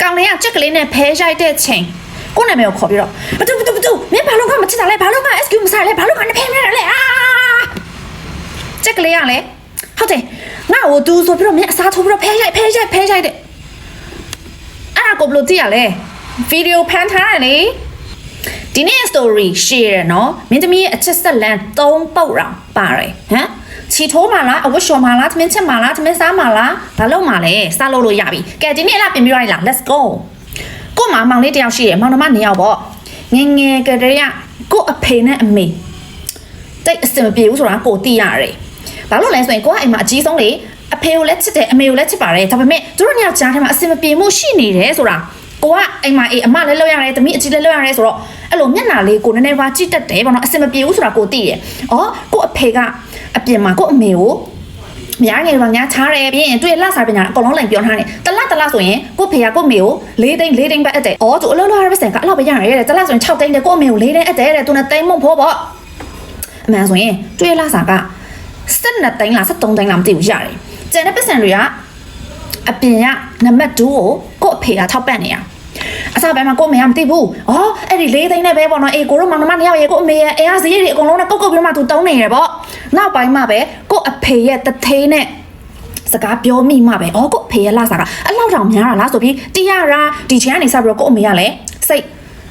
ကောင်လေးကကြက်ကလေးနဲ့ဖဲရိုက်တဲ့ချိန်ကိုနာမည်ကိုခေါ်ပြီးတော့ဘတူမင်းဘာလို့ကမချစ်တာလဲဘာလို့က SQ မစားလဲဘာလို့ကနဲ့ဖဲနေရလဲကြက်ကလေးကလည်းဟုတ်တယ်ငါ့ကိုသူဆိုပြီးတော့မင်းအစားထိုးပြီးတော့ဖဲရိုက်တဲ့အဲ့ဒါကိုဘလို့ကြည့်ရလဲဗီဒီယိုဖန်ထားတယ်လေဒီနေ့ story share ရနော်မင်းသမီးရဲ့အချစ်ဆက်လန်3ပုတ်ရောင်ပါတယ်ဟမ်ချီထိုးမှာလားအဝတ်လျှော်မှာလားသမင်းချက်မှာလားသမင်းစားမှာလားဘာလုပ်မှာလဲစားလို့ရပြီကဲဒီနေ့အဲ့ဒါပြင်ပြရလား let's go ကိုမောင်လေးတယောက်ရှိတယ်မောင်နှမ2ယောက်ပေါ့ငယ်ကလေးကကိုအဖေနဲ့အမေတိတ်အစင်မပြေဘူးဆိုတာကိုသိရတယ်ဘာလို့လဲဆိုရင်ကိုကအိမ်မှာအကြီးဆုံးလေအဖေကိုလည်းချစ်တယ်အမေကိုလည်းချစ်ပါတယ်ဒါပေမဲ့သူတို့2ယောက်ကြားထဲမှာအစင်မပြေမှုရှိနေတယ်ဆိုတာကိုကအိမ်မှာအမလည်းလောက်ရတယ်သမီးအကြီးလည်းလောက်ရတယ်ဆိုတော့အဲ့လိုမျက်နှာလေးကိုနည်းနည်းပါကြည့်တတ်တယ်ပေါ့နော်အစင်မပြေဘူးဆိုတာကိုသိတယ်ကိုအဖေကအပြင်မှာကိုအမေကိုများငယ်ပါများချားတယ်ပြီးရင်တွေ့လှစားပညာအကုန်လုံးလိုက်ပြောထားတယ်တလဆိုရင်ကိုဖေကကိုမေကို4သိန်းပဲအပ်တယ်သူအလုံးလုံးရတဲ့စံကအဲ့လောက်ပဲရတယ်တဲ့တလဆိုရင်6သိန်းတယ်ကိုအမေကို4သိန်းအပ်တယ်တဲ့သူနဲ့သိန်းမဖို့ပေါ့အမှန်ဆိုရင်တွေ့လှစားက12သိန်းလား13သိန်းလားမသိဘူးရတယ်ကျန်တဲ့ပတ်စံတွေကအပြင်ကနံပါတ်2ကိုအဖေကထောက်ပံ့နေရအစားပိုင်းမှာကိုအမေကမသိဘူးအဲ့ဒီ4သိန်းနဲ့ပဲပေါ့နော်ကိုတို့မောင်နှမ2ယောက်ရဲ့ကိုအမေရဲ့အားစရိတ်တွေအကုန်လုံးနဲ့ကုတ်ပြီးမှသူတုံးနေရပေါ့နောက်ပိုင်းမှာပဲကိုအဖေရဲ့တထေးနဲ့စကားပြောမိမှပဲကိုအဖေရဲ့လာစားကအဲ့လောက်တောင်များတာလားဆိုပြီးတရားရာဒီချင်ကနေစပြီးတော့ကိုအမေကလည်းစိတ်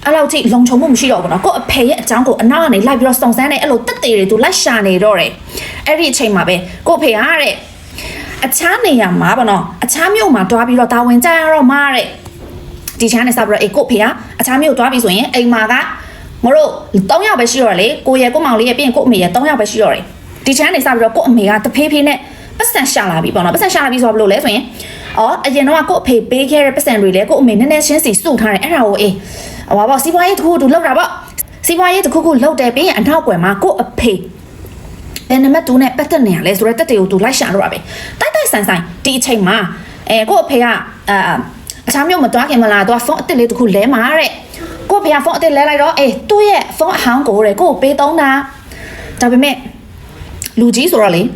အဲ့လောက်ထိလုံခြုံမှုမရှိတော့ဘူးနော်ကိုအဖေရဲ့အကြောင်းကိုအနောက်ကနေလိုက်ပြီးတော့စုံစမ်းနေအဲ့လိုတက်သေးတွေသူလိုက်ရှာနေတော့တယ်အဲ့ဒီအချိန်မှာပဲကိုအဖေကတဲ့အခြားနေရာမှာပေါ့နော်အခြားမြို့မှာတွားပြီးတော့တာဝန်ကြရတော့မှာတဲ့ဒီချမ်းနဲ့စပြီးတော့ကိုဖေကအခြားမြို့တွားပြီးဆိုရင်အိမ်မှာကမတို့3ယောက်ပဲရှိတော့လေကိုရဲ့ကိုမောင်လေးရဲ့ပြီးရင်ကိုအမေရဲ့3ယောက်ပဲရှိတော့တယ်ဒီချမ်းနဲ့စပြီးတော့ကိုအမေကတဖေးဖေးနဲ့ပတ်စံရှာလာပြီပေါ့နော်ပတ်စံရှာလာပြီဆိုတော့ဘယ်လိုလဲဆိုရင်အရင်တော့ကိုအဖေပေးခဲ့တဲ့ပတ်စံတွေလေကိုအမေနည်းနည်းရှင်းစီစုထားတယ်အဲ့ဒါကိုပေါ့စီးပွားရေးတစ်ခုသူလောက်တာပေါ့စီးပွားရေးတစ်ခုလောက်တယ်ပြီးရင်အနောက်ကွယ်မှာကိုအဖေဘယ်နံပါတ်2နဲ့ပတ်သက်နေရလဲဆိုတော့တက်တွေကိုသူလိုက်ရှာတော့တာပဲတိုက်ဆိုင်ဒီအချိန်မှာကိုအဖေကအခြားမျိုးမတွားခင်မလားသူကဖုန်းအစ်စ်လေးတစ်ခုလဲမှာတဲ့ကိုဖေကဖုန်းအစ်စ်လဲလိုက်တော့သူ့ရဲ့ဖုန်းအဟောင်းကိုတဲ့ကိုပေးသုံးတာဒါပေမဲ့လူကြီးဆိုတော့လေ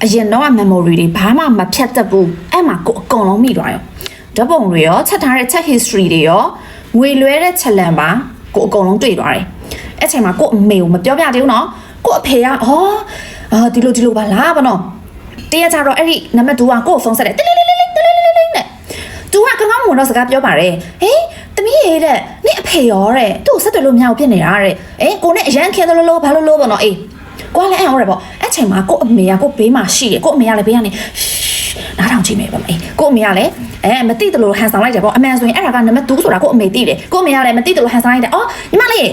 အရင်တော့ memory တွေဘာမှမဖြတ်တတ်ဘူးအဲ့မှာကိုအကုန်လုံးမိသွားရောဓာတ်ပုံတွေရောချက်ထားတဲ့ chat history တွေရောငွေလွှဲတဲ့ချက်လန်ပါကိုအကုန်လုံးတွေ့သွားတယ်အဲ့ချိန်မှာကိုအမေကိုမပြောပြသေးဘူးနော်ကိုအဖေကဒီလိုပါလားဗောနော်တရားကြတော့အဲ့ဒီနံပါတ်2ကကိုဖုန်းဆက်တယ်နဲ့သူကကောင်းမွန်တော့စကားပြောပါတယ်တမီးရဲ့တဲ့နင့်အဖေရောတဲ့သူ့ကိုဆက်သွယ်လို့မရဘူးဖြစ်နေတာတဲ့ကိုနဲ့အရန်ခင်တယ်လို့ဘာလို့ပေါ့နော်ကိုကလည်းအဲ့ဟောတယ်ပေါ့အဲ့ချိန်မှာကိုအမေကကိုဘေးမှာရှိတယ်ကိုအမေကလည်းဘေးကနေနားထောင်ကြည့်မယ်ပေါ့ကိုအမေကလည်းမသိတယ်လို့ဟန်ဆောင်လိုက်တယ်ပေါ့အမှန်ဆိုရင်အဲ့ဒါကနံပါတ်2ဆိုတာကိုအမေသိတယ်ကိုအမေကလည်းမသိတယ်လို့ဟန်ဆောင်လိုက်တယ်ညီမလေ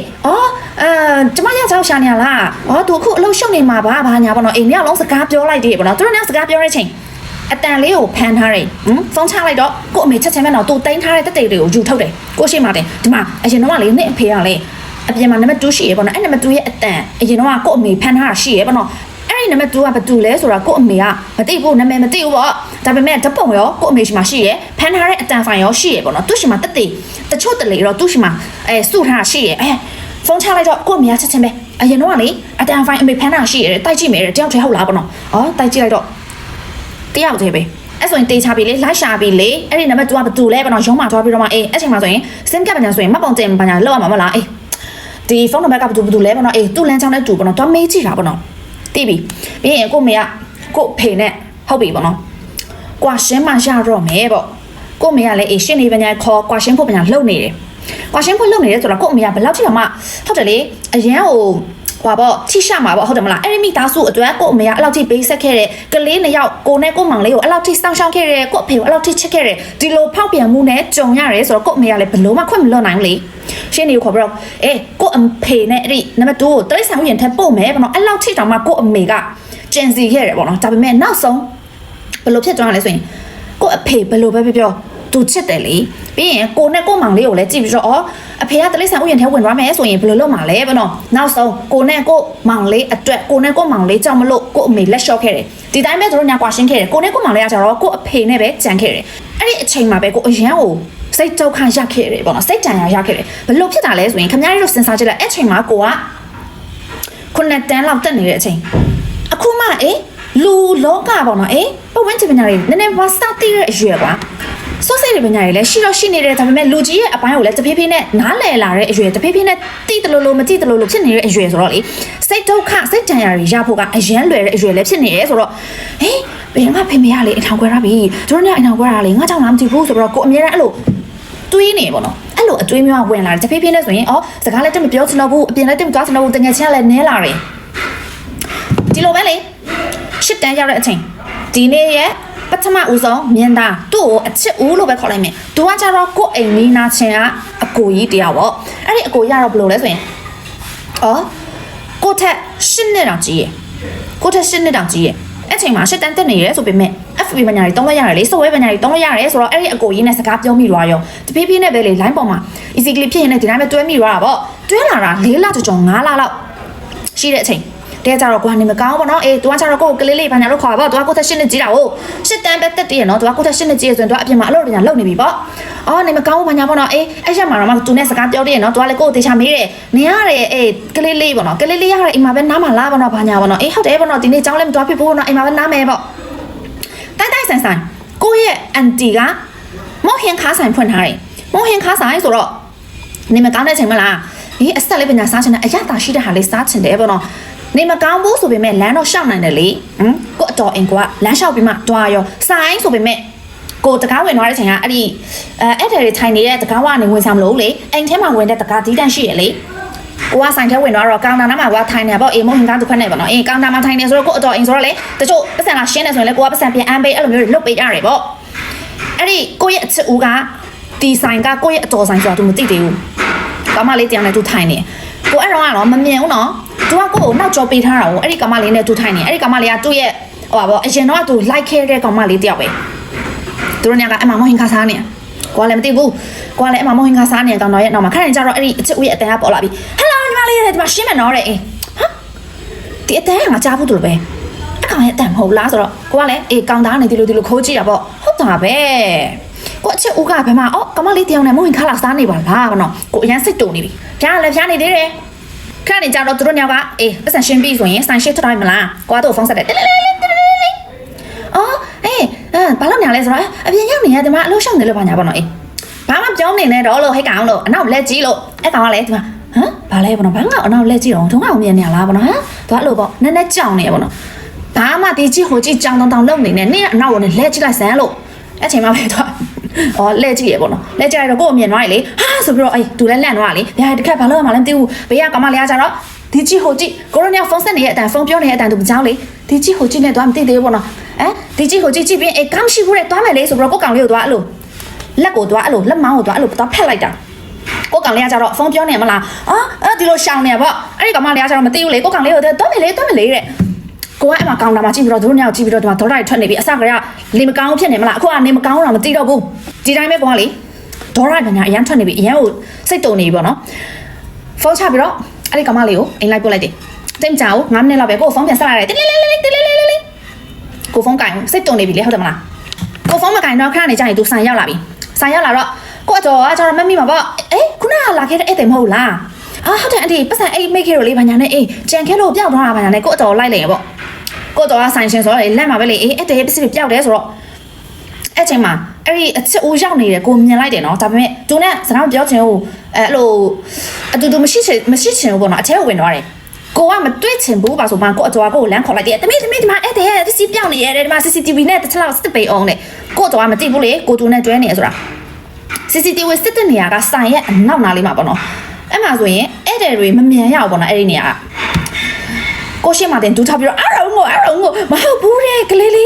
းကျမယောက်ျားရှာနေရလားသူအခုအလုပ်ရှုပ်နေမှာပါဘာညာပေါ့နော်မြောက်လုံးစကားပြောလိုက်တယ်ပေါ့နော်သူတို့နဲ့စကားပြောတဲ့ချိန်အတန်လေးကိုဖမ်းထားတယ်ဖုန်းချလိုက်တော့ကိုအမေချက်ချင်းမဲ့တော့သူတိုင်းထားတဲ့တက်တွေကိုယူထုတ်တယ်ကိုရှိမှတယ်ဒီမှာအရင်တော့လေနှစ်အဖေကလေအပြင်မှာနံပါတ်2ရှိရပေါ့နော်အဲ့နံပါတ်2ရဲ့အတန်အရင်တော့ကိုအမေဖမ်းထားတာရှိရပေါ့နော်အဲ့ဒီနံပါတ်2ကဘာတူလဲဆိုတာကိုအမေကမသိဘူးနာမည်မသိဘူးပေါ့ဒါပေမဲ့ဓပုံရောကိုအမေရှိမှရှိရဖမ်းထားတဲ့အတန်ဖိုင်ရောရှိရပေါ့နော်သူရှိမှတက်တချို့တလေတော့သူရှိမှစုထားတာရှိရဖုန်းချလိုက်တော့ကိုအမေကချက်ချင်းပဲအရင်တော့လေအတန်ဖိုင်အမေဖမ်းတာရှိရတိုက်ကြည့်မယ်တယောက်တည်းဟုတ်လားပေါ့နော်တိုက်ကြည့်လိုက်တော့တယောက်တည်းပဲအဲ့ဆိုရင်တေးချပြီလေလိုက်ရှာပြီလေအဲ့ဒီနံပါတ်2ကဘာတူလဲပေါ့နော်ရုံးမှာသွားပြီးတော့မှအဲ့ချိန်မှာဆိုရင် SIM ကပ်ပညာဆိုရင်မပုံတင်ပညာလောက်ရမှာမလားဒီဖုန်းနံပါတ်ကဘာတူလဲပေါ့နော်သူ့လမ်းကြောင်းနဲ့တူပေါ့နော်သွားမေးကြည့်တာပေါ့နော်သိပြီပြီးရင်ကိုမေကကိုဖေနဲ့ဟုတ်ပြီပေါ့နော်ကွာရှင်းမှရတော့မယ်ပေါ့ကိုမေကလည်းရှင်းနေပညာခေါ်ကွာရှင်းဖို့ပညာလှုပ်နေတယ်ကွာရှင်းဖို့လှုပ်နေတယ်ဆိုတော့ကိုမေကဘယ်လောက်ထိမှဟုတ်တယ်လေအရန်ဟိုထိရှမှာပေါ့ဟုတ်တယ်မလားအဲ့ဒီမိသားစုအတွက်ကိုအမေကအဲ့လောက်ထိပေးဆက်ခဲ့တဲ့ကလေး2ယောက်ကိုနဲ့ကိုမောင်လေးကိုအဲ့လောက်ထိစောင့်ရှောက်ခဲ့တဲ့ကိုအဖေကိုအဲ့လောက်ထိချစ်ခဲ့တဲ့ဒီလိုဖောက်ပြန်မှုနဲ့ကြုံရတယ်ဆိုတော့ကိုအမေကလည်းဘလို့မှခွင့်မလွတ်နိုင်ဘူးလေရှင်းနေကိုခေါ်ပြီးတော့ကိုအဖေနဲ့အဲ့ဒီနံပါတ်2ကိုတိရစ္ဆာန်ဥယျာဉ်ထက်ပို့မယ်ပေါ့နော်အဲ့လောက်ထိတောင်မှကိုအမေကကြံစီခဲ့တယ်ပေါ့နော်ဒါပေမဲ့နောက်ဆုံးဘလို့ဖြစ်သွားလဲဆိုရင်ကိုအဖေဘလို့ပဲပြောသူချစ်တယ်လေပြီးရင်ကိုနဲ့ကိုမောင်လေးကိုလည်းကြည့်ပြီးတော့အဖေကတလိษံဥယျာဉ်ထဲဝင်သွားမယ်ဆိုရင်ဘယ်လိုလုပ်မှာလဲပေါ့နော်နောက်ဆုံးကိုနဲ့ကိုမောင်လေးအတွက်ကိုနဲ့ကိုမောင်လေးကြောင့်မလို့ကိုအမေလက်လျှော့ခဲ့တယ်ဒီတိုင်းပဲတို့ညာကွာရှင်းခဲ့တယ်ကိုနဲ့ကိုမောင်လေးကကျတော့ကိုအဖေနဲ့ပဲကြံခဲ့တယ်အဲ့ဒီအချိန်မှာပဲကိုအရန်ကိုစိတ်ဒုက္ခရခဲ့တယ်ပေါ့နော်စိတ်ကြံရခဲ့တယ်ဘယ်လိုဖြစ်တာလဲဆိုရင်ခင်ဗျားတို့စဉ်းစားကြည့်လိုက်အဲ့ချိန်မှာကိုက9တန်းလောက်တက်နေတဲ့အချိန်အခုမှလူလောကပေါ့နော်ပတ်ဝန်းကျင်ပညာတွေနည်းနည်းပါစတိတဲ့အရွယ်ကွာ စောစိတ်တွေပညာတွေလည်းရှိတော့ရှိနေတယ်ဒါပေမဲ့လူကြီးရဲ့အပိုင်းကိုလည်းတဖြည်းဖြည်းနဲ့နားလည်လာတဲ့အရွယ်တဖြည်းဖြည်းနဲ့တိတလို့လို့မတိတလို့လို့ဖြစ်နေတဲ့အရွယ်ဆိုတော့လေစိတ်ဒုက္ခစိတ်ကြံရတွေရဖို့ကအရန်လွယ်တဲ့အရွယ်လည်းဖြစ်နေတယ်ဆိုတော့ဟေးဘယ်ငါဖေမေရလေအထောင်ခွဲရပြီတို့เนี่ยအထောင်ခွဲရလေငါကြောင့်လားမသိဘူးဆိုတော့ကိုအမြဲတမ်းအဲ့လိုတွေးနေပေါ့နော်အဲ့လိုအတွေးမျိုးဝင်လာတယ်တဖြည်းဖြည်းနဲ့ဆိုရင်စကားလည်းတက်မပြောချင်တော့ဘူးအပြင်လည်းတက်မသွားချင်တော့ဘူးတကယ်ချင်းလည်းနဲလာတယ်ဒီလိုပဲလေရှစ်တန်းရောက်တဲ့အချိန်ဒီနေ့ရဲ့ပထမဦးဆုံးမြင်တာသူ့ကိုအချစ်ဦးလို့ပဲခေါ်လိုက်မယ်သူကကြတော့ကိုယ့်အိမ်နီးနားချင်းကအကိုကြီးတရားပေါ့အဲ့ဒီအကိုရတော့ဘယ်လိုလဲဆိုရင်ကိုထက်ရှစ်နှစ်တောင်ကြီးရဲ့ကိုထက်ရှစ်နှစ်တောင်ကြီးရဲ့အဲ့ချိန်မှာရှစ်တန်းတက်နေရဲဆိုပေမဲ့ FB ပညာတွေတုံးလို့ရတယ်လေစဝဲပညာတွေတုံးလို့ရတယ်ဆိုတော့အဲ့ဒီအကိုကြီးနဲ့စကားပြောမိသွားရောတဖြည်းဖြည်းနဲ့ပဲလေ line ပေါ်မှာ easily ဖြစ်ရင်လည်းဒီတိုင်းပဲတွဲမိသွားတာပေါ့တွဲလာတာ4လကျော်5လလောက်ရှိတဲ့အချိန်တဲကြတော့ကွာနေမကောင်းဘောနော်သူကကြတော့ကိုယ်ကလေးလေးဘာညာလို့ခေါ်ပါဘောသူကကိုသက်ရှစ်နှစ်ကြီးတာဟုတ်ရှစ်တန်းပဲတက်တည်းရနော်သူကကိုသက်ရှစ်နှစ်ကြီးရဆိုရင်သူကအပြင်မှာအလုပ်ညာလုပ်နေပြီပေါ့နေမကောင်းဘာညာဘောနော်အဲ့ရက်မှာတော့သူနဲ့စကားပြောတည်းရနော်သူကလည်းကိုယ်တေချာမေးတယ်နေရတယ်ကလေးလေးဘောနော်ကလေးလေးရတဲ့အိမ်မှာပဲနားမှာလားဘောနော်ဘာညာဘောနော်ဟုတ်တယ်ဘောနော်ဒီနေ့ကျောင်းလည်းမသွားဖြစ်ဘူးဘောနော်အိမ်မှာပဲနားမယ်ပေါ့တိုက်ဆိုင်ကိုရဲ့အန်တီကမော်ဟင်ခါဆိုင်ဖွင့်ထားတယ်မော်ဟင်ခါဆိုင်ဆိုတော့နေမကောင်းတဲ့ချိန်မလားအစက်လေးပညာစားချင်တဲ့အရသာရှိတဲ့ဟာလေးစားချင်တယ်ဘောနော်နေမကောင်းဘူးဆိုပေမဲ့လမ်းတော့ရှောက်နိုင်တယ်လေကိုအတော်အင်ကိုကလမ်းလျှောက်ပြီးမှတွားရောဆိုင်ဆိုပေမဲ့ကိုတကားဝင်သွားတဲ့ချိန်ကအဲ့ဒီအဲ့တယ်တွေထိုင်နေတဲ့တကားဝကနေဝင်စားမလို့လေအိမ်ထဲမှာဝင်တဲ့တကားဒီတန့်ရှိရလေကိုကဆိုင်ထဲဝင်သွားတော့ကောင်တာနားမှာကထိုင်နေပေါ့မုံဟင်ကားသူခက်နေပေါ့နော်ကောင်တာမှာထိုင်နေဆိုတော့ကိုအတော်အင်ဆိုတော့လေတချို့ပတ်စံလာရှင်းနေဆိုရင်လေကိုကပတ်စံပြန်အမ်းပေးအဲ့လိုမျိုးတွေလုတ်ပေးကြရတယ်ပေါ့အဲ့ဒီကိုရဲ့အချစ်ဦးကဒီဆိုင်ကကိုရဲ့အတော်ဆိုင်ဆိုတော့သူမသိသေးဘူးကောင်မလေးတရားနဲ့သူထိုင်နေကိုအဲ့တော့မမြင်ဘူးနော်သူကကိုကိုနောက်ကျော်ပေးထားတာကိုအဲ့ဒီကောင်မလေးနဲ့သူထိုင်နေအဲ့ဒီကောင်မလေးကသူ့ရဲ့အရင်တော့သူ like ခဲ့တဲ့ကောင်မလေးတယောက်ပဲသူတို့ညကအမမောဟင်ခါစားနေကိုကလည်းမသိဘူးကိုကလည်းအမမောဟင်ခါစားနေကောင်တော်ရဲ့နောက်မှာခဏနေကြတော့အဲ့ဒီအချစ်ဦးရဲ့အတန်ကပေါ်လာပြီဟယ်လိုညီမလေးတဲ့ဒီမှာရှင်းမယ်နော်တဲ့ဟာဒီအတန်ကငါကြားဘူးတူလို့ပဲအကောင်ရဲ့အတန်မဟုတ်လားဆိုတော့ကိုကလည်းကောင်သားနေဒီလိုခိုးကြည့်တာပေါ့ဟုတ်တာပဲကိုအချစ်ဦးကဘယ်မှာကောင်မလေးတယောက်နဲ့မောဟင်ခါလာစားနေပါလားဗောနော်ကိုအရန်စိတ်တုံနေပြီဖျားလည်းဖျားနေသေးတယ်ခဏနေကြတော့သူတို့ညောက်ကပတ်စံရှင်းပြီဆိုရင်ဆိုင်ရှင်းထွက်တိုင်းမလားကိုကတော့ဖုန်းဆက်တယ်ဘာလို့ညာလဲဆိုတော့အပြင်ရောက်နေရဒီမှာအလုပ်ရှောင်တယ်လို့ဘာညာပေါ့နော်ဘာမှပြောမနေနဲ့တော့လို့ဟဲ့ကောင်လို့အနောက်လက်ကြီးလို့အဲ့ကောင်ကလည်းဒီမှာဘာလဲပေါ့နော်ဘာငါအနောက်လက်ကြီးတော့ထုံးအောင်မြင်နေလားပေါ့နော်ဘာလို့ပေါ့နည်းနည်းကြောင်နေပေါ့နော်ဘာမှဒီကြီးဟိုကြီးကြောင်တောင်လုံနေနဲ့နင်းအနောက်ကိုလက်ကြီးလိုက်စမ်းလို့အဲ့ချိန်မှပဲတော့လက်ကြီးရပေါ့နော်လက်ကြီးရတော့ကို့အမြင်သွားရလေဟာဆိုပြီးတော့သူလည်းလန့်သွားလေဗျာတခက်ဘာလို့မှလည်းမသိဘူးဘေးကကောင်မလေးကကြတော့ဒီကြီးဟိုကြီးကိုရိုနီဖုန်းဆက်နေတဲ့အတန်ဖုန်းပြောနေတဲ့အတန်သူမကြောက်လေဒီကြီးဟိုကြီးနဲ့တော့မသိသေးဘူးပေါ့နော်ဒီကြီးဟိုကြီးကြည့်ပြီးကမ်းရှိဘူးတဲ့သွားမယ်လေဆိုပြီးတော့ကိုကောင်လေးကိုသွားအဲ့လိုလက်ကိုသွားအဲ့လိုလက်မောင်းကိုသွားအဲ့လိုသွားဖက်လိုက်တာကိုကောင်လေးကကြတော့ဖုန်းပြောနေမလားဒီလိုရှောင်နေပေါ့အဲ့ဒီကောင်မလေးကကြတော့မသိဘူးလေကိုကောင်လေးကိုသွားမယ်လေတဲ့ကိုကအဲ့မှာကောင်တာမှာကြည့်ပြီးတော့တို့ညောင်ကြည့်ပြီးတော့ဒီမှာဒေါ်လာတွေထွက်နေပြီအစကလေမကောင်းဖြစ်နေမလားအခုကနေမကောင်းတော့မသိတော့ဘူးဒီတိုင်းပဲကွာလေဒေါ်လာညာအရန်ထွက်နေပြီအရန်ကိုစိတ်တုံနေပြီပေါ့နော်ဖုန်းချပြီးတော့အဲ့ဒီကောင်မလေးကိုအိမ်လိုက်ပို့လိုက်တယ်တိတ်ကြောင်9မိနစ်လောက်ပဲကိုဖုန်းပြန်ဆက်လိုက်တယ်ကိုဖုန်းကင်စိတ်တုံနေပြီလေဟုတ်တယ်မလားကိုဖုန်းမကင်တော့ခဏနေကြရင်သူဆိုင်ရောက်လာပြီဆိုင်ရောက်လာတော့ကိုအကျော်ကကျွန်တော်မမိမှာပေါ့ခုနကလာခဲ့တဲ့အဲ့တယ်မဟုတ်လားဟုတ်တယ်အန်တီပတ်စံမိတ်ခဲ့လို့လေဘာညာနဲ့ကြံခဲလို့ပျောက်သွားတာဘာညာနဲ့ကိုအကျော်လိုက်လိုက်ရပေါ့ကိုတော်ကဆိုင်ရှင်ဆိုတော့လက်မှာပဲလေအဲ့တဲ့ပစ္စည်းတွေပျောက်တယ်ဆိုတော့အဲ့ချိန်မှာအဲ့ဒီအချစ်ဦးရောက်နေတယ်ကိုမြင်လိုက်တယ်နော်ဒါပေမဲ့သူနဲ့စကားပြောချင်ဘူးအဲ့လိုအတူတူမရှိချင်ဘူးပေါ့နော်အထဲကိုဝင်သွားတယ်ကိုကမတွေ့ချင်ဘူးပါဆိုမှကိုအကျော်ကကိုကိုလမ်းခေါ်လိုက်တယ်တမီးဒီမှာအဲ့တဲ့ပစ္စည်းပျောက်နေရတယ်ဒီမှာ CCTV နဲ့တစ်ချက်လောက်စစ်ပိတ်အောင်တဲ့ကိုတော်ကမသိဘူးလေကိုတူနဲ့တွဲနေရဆိုတာ CCTV စစ်တဲ့နေရာကဆိုင်ရဲ့အနောက်နားလေးမှာပေါ့နော်အဲ့မှာဆိုရင်အဲ့တဲ့တွေမမြင်ရဘူးပေါ့နော်အဲ့ဒီနေရာကကိုရှင်းမတင်ဒူထားပြီးတော့အရုံကိုမဟုတ်ဘူးတဲ့ကလေးလေး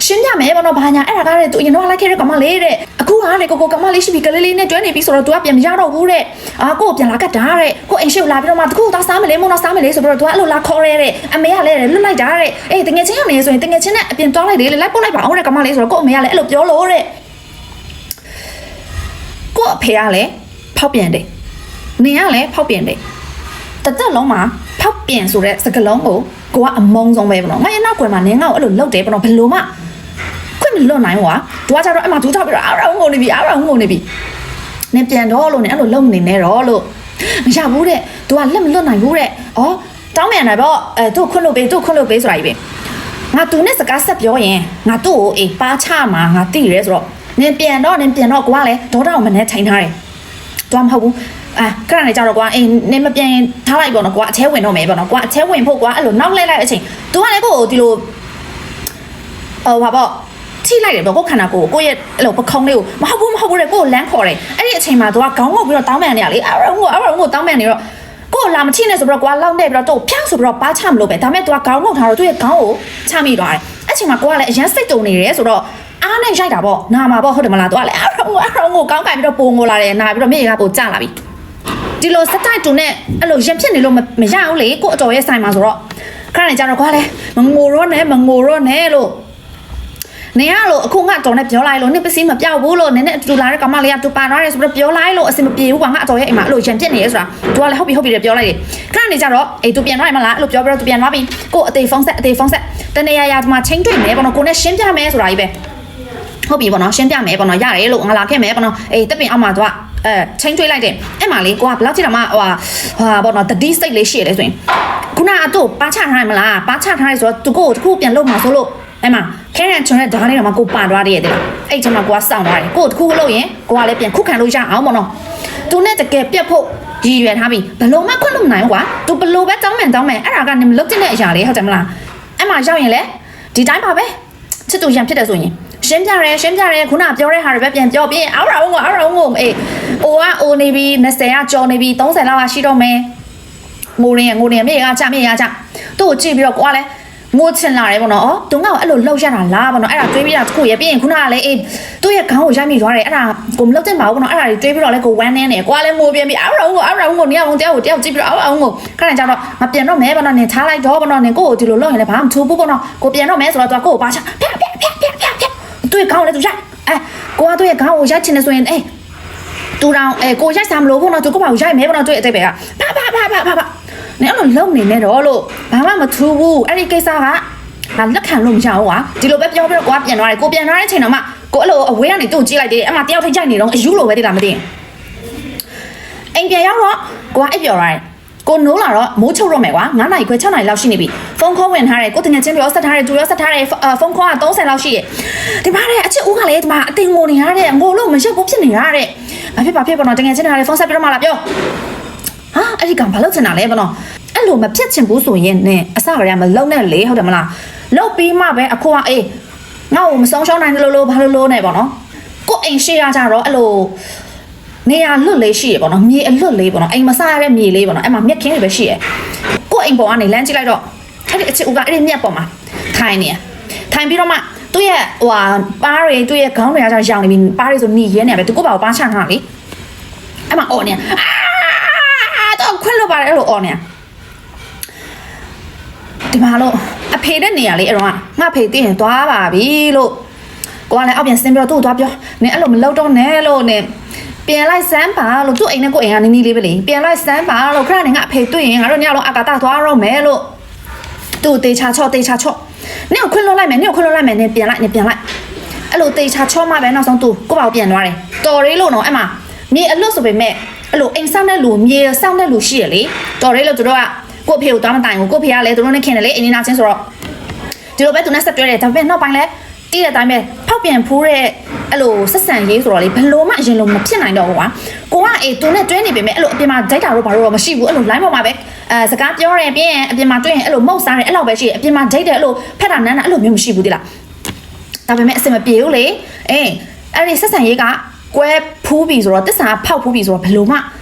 ရှင်းပြမယ်ပေါ့နော်ဘာညာအဲ့ဒါကလည်းသူအရင်တော့လိုက်ခဲ့တဲ့ကောင်မလေးတဲ့အခုကလေကိုကောင်မလေးရှိပြီကလေးလေးနဲ့တွဲနေပြီဆိုတော့ तू ကပြန်မရတော့ဘူးတဲ့ကိုပြန်လာကတ်တာတဲ့ကိုအိမ်ရှိကိုလာပြီးတော့မှတခုသားစားမလဲမုံတော့စားမလဲဆိုပြီးတော့ तू အဲ့လိုလာခေါ်ရဲတဲ့အမေကလည်းလွတ်လိုက်တာတဲ့တငယ်ချင်းရောက်နေဆိုရင်တငယ်ချင်းနဲ့အပြင်သွားလိုက်လေလိုက်ပို့လိုက်ပါအောင်တဲ့ကောင်မလေးဆိုတော့ကိုအမေကလည်းအဲ့လိုပြောလို့တဲ့ကိုအဖေကလည်းဖောက်ပြန်တယ်နေကလည်းဖောက်ပြန်တယ်တသက်လုံးမှာဖောက်ပြန်ဆိုတဲ့စကလုံးကိုကအမုံဆုံးပဲပေါ့နော်ငါရဲ့နောက်ကွယ်မှာနင်းငါ့ကိုအဲ့လိုလှုပ်တယ်ပေါ့နော်ဘယ်လိုမှခွင့်မလွတ်နိုင်ဘူးကွာသူကကြတော့အမှဒူးထောက်ပြီးတော့အရောင်းငုံနေပြီနင်ပြန်တော့လို့နင်အဲ့လိုလုံနေနေတော့လို့မရဘူးတဲ့သူကလက်မလွတ်နိုင်ဘူးတဲ့တောင်းမြန်တယ်ပေါ့သူ့ခွင့်လို့ပေးဆိုတာကြီးပဲငါသူနဲ့စကားဆက်ပြောရင်ငါသူ့ကိုပါချမှာငါတိရဲဆိုတော့ နင်ပြန်တော့ကွာလေဒေါတာကိုမနဲ့ချိန်ထားတယ်တွားမဟုတ်ဘူးခဏနေကြတော့ကွာအေးနင်မပြန်ထားလိုက်ပေါ့နော်ကွာအထဲဝင်တော့မယ်ပေါ့နော်ကွာအထဲဝင်ဖို့ကွာအဲ့လိုနောက်လိုက်အချိန် तू ကလည်းကိုဒီလိုဟာပေါ့ထိလိုက်တယ်ပေါ့ကိုခန္ဓာကိုယ့်ရဲ့အဲ့လိုပခုံးလေးကိုမဟုတ်ဘူးတဲ့ကိုလမ်းခေါ်တယ်အဲ့ဒီအချိန်မှာ तू ကခေါင်းငုတ်ပြီးတော့တောင်းပန်နေရလေအဲ့တော့တောင်းပန်နေတော့ကိုလာမချိနဲ့ဆိုပြီးတော့ကွာလောက်နေပြီးတော့ဖြောက်ဆိုပြီးတော့ပါချမလို့ပဲဒါပေမဲ့ तू ကခေါင်းငုတ်ထားတော့သူ့ရဲ့ခေါင်းကိုချမိသွားတယ်အဲ့ချိန်မှာကိုကလည်းအရန်စိတ်တုံနေတယ်ဆိုတော့အားနဲ့ရိုက်တာပေါ့နာမှာပေါ့ဟုတ်တယ်မလား तू ကလည်းအဲ့တော့ကိုကောင်းကင်ပြီးတော့ပုံငိုလာတယ်နာပြီးတော့မျက်ရည်ကပိုကျလာပြီဒီလိုစတိုက်တူနဲ့အဲ့လိုရင်ဖြစ်နေလို့မရဘူးလေကိုအတော်ရဲ့ဆိုင်မှာဆိုတော့ခဏနေကြတော့ကွာလေမငိုတော့နဲ့လို့နေရလို့အခုငါတော်နဲ့ပြောလိုက်လို့နင်ပစ္စည်းမပြောက်ဘူးလို့နင်နဲ့အတူလာတဲ့ကောင်မလေးကတူပါသွားတယ်ဆိုတော့ပြောလိုက်လို့အစင်မပြေဘူးကွာငါအတော်ရဲ့အိမ်မှာအဲ့လိုရင်ဖြစ်နေရဲဆိုတာ तू ကလည်းဟုတ်ပြီပြောလိုက်တယ်ခဏနေကြတော့အေး तू ပြန်သွားရမလားအဲ့လိုပြောပြီးတော့ तू ပြန်သွားပြီကိုအသေးဖုန်းဆက်တနေရာမှာချင်းတွေ့မယ်ပေါ့နော်ကိုနဲ့ရှင်းပြမယ်ဆိုတာကြီးပဲဟုတ်ပြီပေါ့နော်ရှင်းပြမယ်ပေါ့နော်ရတယ်လို့ငါလာခဲ့မယ်ပေါ့နော်အေးတက်ပင်အောက်မှာ तू ကချင်းတွေ့လိုက်တယ်အဲ့မှာလေကိုကဘလောက်ကြည့်တော့မှဟာပေါ့နော်တတိစိတ်လေးရှိရတယ်ဆိုရင်ခုနကတို့ပါချထားရမလားပါချထားရဆိုတော့ तू ကိုတခုပြန်လုပ်မှာဆိုလို့အဲ့မှာခဲရန်ချွန်တဲ့ဓာတ်လေးတော့မှကိုပါသွားတယ်တဲ့အဲ့ချိန်မှာကိုကစောင့်သွားတယ်ကိုတခုလုပ်ရင်ကိုကလည်းပြန်ခုခံလို့ရအောင်ပေါ့နော် तू နဲ့တကယ်ပြတ်ဖို့ရည်ရွယ်ထားပြီဘလို့မှခွင့်လို့မနိုင်ဘူးကွာ तू ဘလို့ပဲတောင်းမယ်အဲ့ဒါကနေမလုပ်တင်တဲ့အရာလေးဟုတ်တယ်မလားအဲ့မှာရောက်ရင်လေဒီတိုင်းပါပဲချစ်သူရံဖြစ်တယ်ဆိုရင်ရှင်းပြရဲခုနပြောတဲ့ဟာတွေပဲပြန်ပြောပြီးအော်ရောအေးအိုနေပြီ20ကကြော်နေပြီ30လောက်ကရှိတော့မယ်ငိုနေမြေကကြသူ့ကိုကြည့်ပြီးတော့ကိုကလည်းငိုချင်လာတယ်ပေါ့နော်သူငါ့ကိုအဲ့လိုလှုပ်ရတာလားပေါ့နော်အဲ့ဒါတွေးပြီးတာတခုရပြီးရင်ခုနကလည်းအေးသူ့ရဲ့ခေါင်းကိုရိုက်မိသွားတယ်အဲ့ဒါကိုမလှုပ်တင်ပါဘူးပေါ့နော်အဲ့ဒါတွေတွေးပြီးတော့လည်းကိုဝမ်းနေတယ်ကိုကလည်းငိုပြန်ပြီးအော်ရောနေအောင်တယောက်ကြည့်ပြီးတော့အော်ခဏကြတော့မပြန်တော့မဲပေါ့နော်နင်ထားလိုက်တော့ပေါ့နော်နင်ကိုကိုဒီလိုလှုပ်ရင်လည်းဘာမှမထူးဘူးပေါ့နော်ကိုပြန်တော့မဲဆိုတော့သူကကိုကိုပါချဖျက်သူ့ရဲ့ခေါင်းလည်းသူရိုက်ကိုကသူ့ရဲ့ခေါင်းကိုရိုက်ချင်တယ်ဆိုရင်အေးတူတောင်ကိုရိုက်စားမလို့ပေါ့နော်သူကဘာကိုရိုက်မဲပေါ့နော်သူ့ရဲ့အတိတ်ပဲကဖနင်အဲ့လိုလုံနေနေတော့လို့ဘာမှမထူးဘူးအဲ့ဒီကိစ္စကငါလက်ခံလို့မရဘူးကွာဒီလိုပဲပြောပြီးတော့ကိုကပြန်သွားတယ်ကိုပြန်သွားတဲ့အချိန်တော့မှကိုအဲ့လိုအဝေးကနေသူ့ကြည့်လိုက်တယ်အမှတယောက်ထိတ်ကြိုက်နေတော့အယူလိုပဲတိလားမသိရင်အိမ်ပြန်ရောက်တော့ကိုကအိပ်ပျော်ရတယ်ကိုနိုးလာတော့မိုးချုပ်တော့မယ်ကွာ9နာရီခွဲ6နာရီလောက်ရှိနေပြီဖုန်းခေါ်ဝင်ထားတယ်ကိုတငယ်ချင်းပြောဆက်ထားတယ်သူရောဆက်ထားတယ်ဖုန်းခေါ်က30လောက်ရှိတယ်ဒီမှာတဲ့အချစ်ဦးကလည်းဒီမှာအတင်ငိုနေရတဲ့ငိုလို့မရက်ဘူးဖြစ်နေရတဲ့ဘာဖြစ်ပေါ့နော်တငယ်ချင်းထားတယ်ဖုန်းဆက်ပြီးတော့မှလာပြောဟာအဲ့ဒီကောင်ဘာလုပ်ချင်တာလဲပေါ့နော်အဲ့လိုမဖြစ်ချင်ဘူးဆိုရင်နဲ့အစကတည်းကမလုံနဲ့လေဟုတ်တယ်မလားလုံပြီးမှပဲအခုကအေးငါ့ကိုမဆုံးရှုံးနိုင်တယ်လို့ဘာလို့နဲ့ပေါ့နော်ကိုအိမ်ရှိရကြတော့အဲ့လိုနေရာလွတ်လေးရှိရပေါ့နော်မြေအလွတ်လေးပေါ့နော်အိမ်မစားရတဲ့မြေလေးပေါ့နော်အဲ့မှာမြက်ခင်းတွေပဲရှိရကိုအိမ်ပေါ်ကနေလမ်းကြည့်လိုက်တော့အဲ့ဒီအချစ်ဦးကအဲ့ဒီမြက်ပေါ်မှာထိုင်ပြီးတော့မှသူ့ရဲ့ပါးတွေသူ့ရဲ့ခေါင်းတွေကကြောင်ရောင်နေပြီပါးတွေဆိုหนีရဲနေပဲသူကိုပါကိုပါချထားလေအဲ့မှာအော်နေတော့ခွင့်လို့ပါတယ်အဲ့လိုအော်နေဒီမှာလို့အဖေတဲ့နေရာလေးအဲ့တော့ငါဖေသိရင်သွားပါပြီလို့ကိုကလည်းအောက်ပြန်ဆင်းပြီးတော့သူ့ကိုသွားပြောနင်အဲ့လိုမလုပ်တော့နဲ့လို့နင်ပြန်လိုက်စမ်းပါလို့သူ့အိမ်နဲ့ကိုအိမ်ကနီးနီးလေးပဲလေပြန်လိုက်စမ်းပါလို့ခဏနေငါအဖေတွေ့ရင်ငါတို့ညလုံးအကာတာသွားတော့မယ်လို့သူ့တေချာချော့နင်ကိုခွင့်လွှတ်လိုက်မယ်နင်ပြန်လိုက်အဲ့လိုတေချာချော့မှပဲနောက်ဆုံးသူကိုပေါ့ပြန်သွားတယ်တော်ရေးလို့နော်အဲ့မှာမြေအလွတ်ဆိုပေမဲ့အဲ့လိုအိမ်ဆောင်တဲ့လူမြေဆောင်တဲ့လူရှိရလေတော်ရေးလို့သူတို့ကကိုဖေကိုတောင်းမတိုင်ဘူးကိုဖေကလည်းသူတို့နဲ့ခင်တယ်လေအင်းနာချင်းဆိုတော့ဒီလိုပဲသူနဲ့ဆက်တွဲတယ်ဒါပေမဲ့နောက်ပိုင်းလဲတီးတဲ့အတိုင်းပဲဖောက်ပြန်ဖူးတဲ့အဲ့လိုဆက်ဆံရေးဆိုတော့လေဘလို့မှအရင်လိုမဖြစ်နိုင်တော့ဘူးကွာကိုကအေးသူနဲ့တွဲနေပေမဲ့အဲ့လိုအပြင်မှာဒိုက်တာတော့ဘာလို့တော့မရှိဘူးအဲ့လို line ပေါ်မှာပဲစကားပြောတယ်ပြီးရင်အပြင်မှာတွဲရင်အဲ့လိုမုတ်စားတယ်အဲ့လိုပဲရှိတယ်အပြင်မှာဒိတ်တယ်အဲ့လိုဖက်တာနန်းတာအဲ့လိုမျိုးမရှိဘူးတိလားဒါပေမဲ့အစင်မပြေဘူးလေအဲ့ဒီဆက်ဆံရေးကကွဲဖူးပြီဆိုတော့တစ္ဆာဖောက်ဖူးပြီဆိုတော့ဘလို့မှ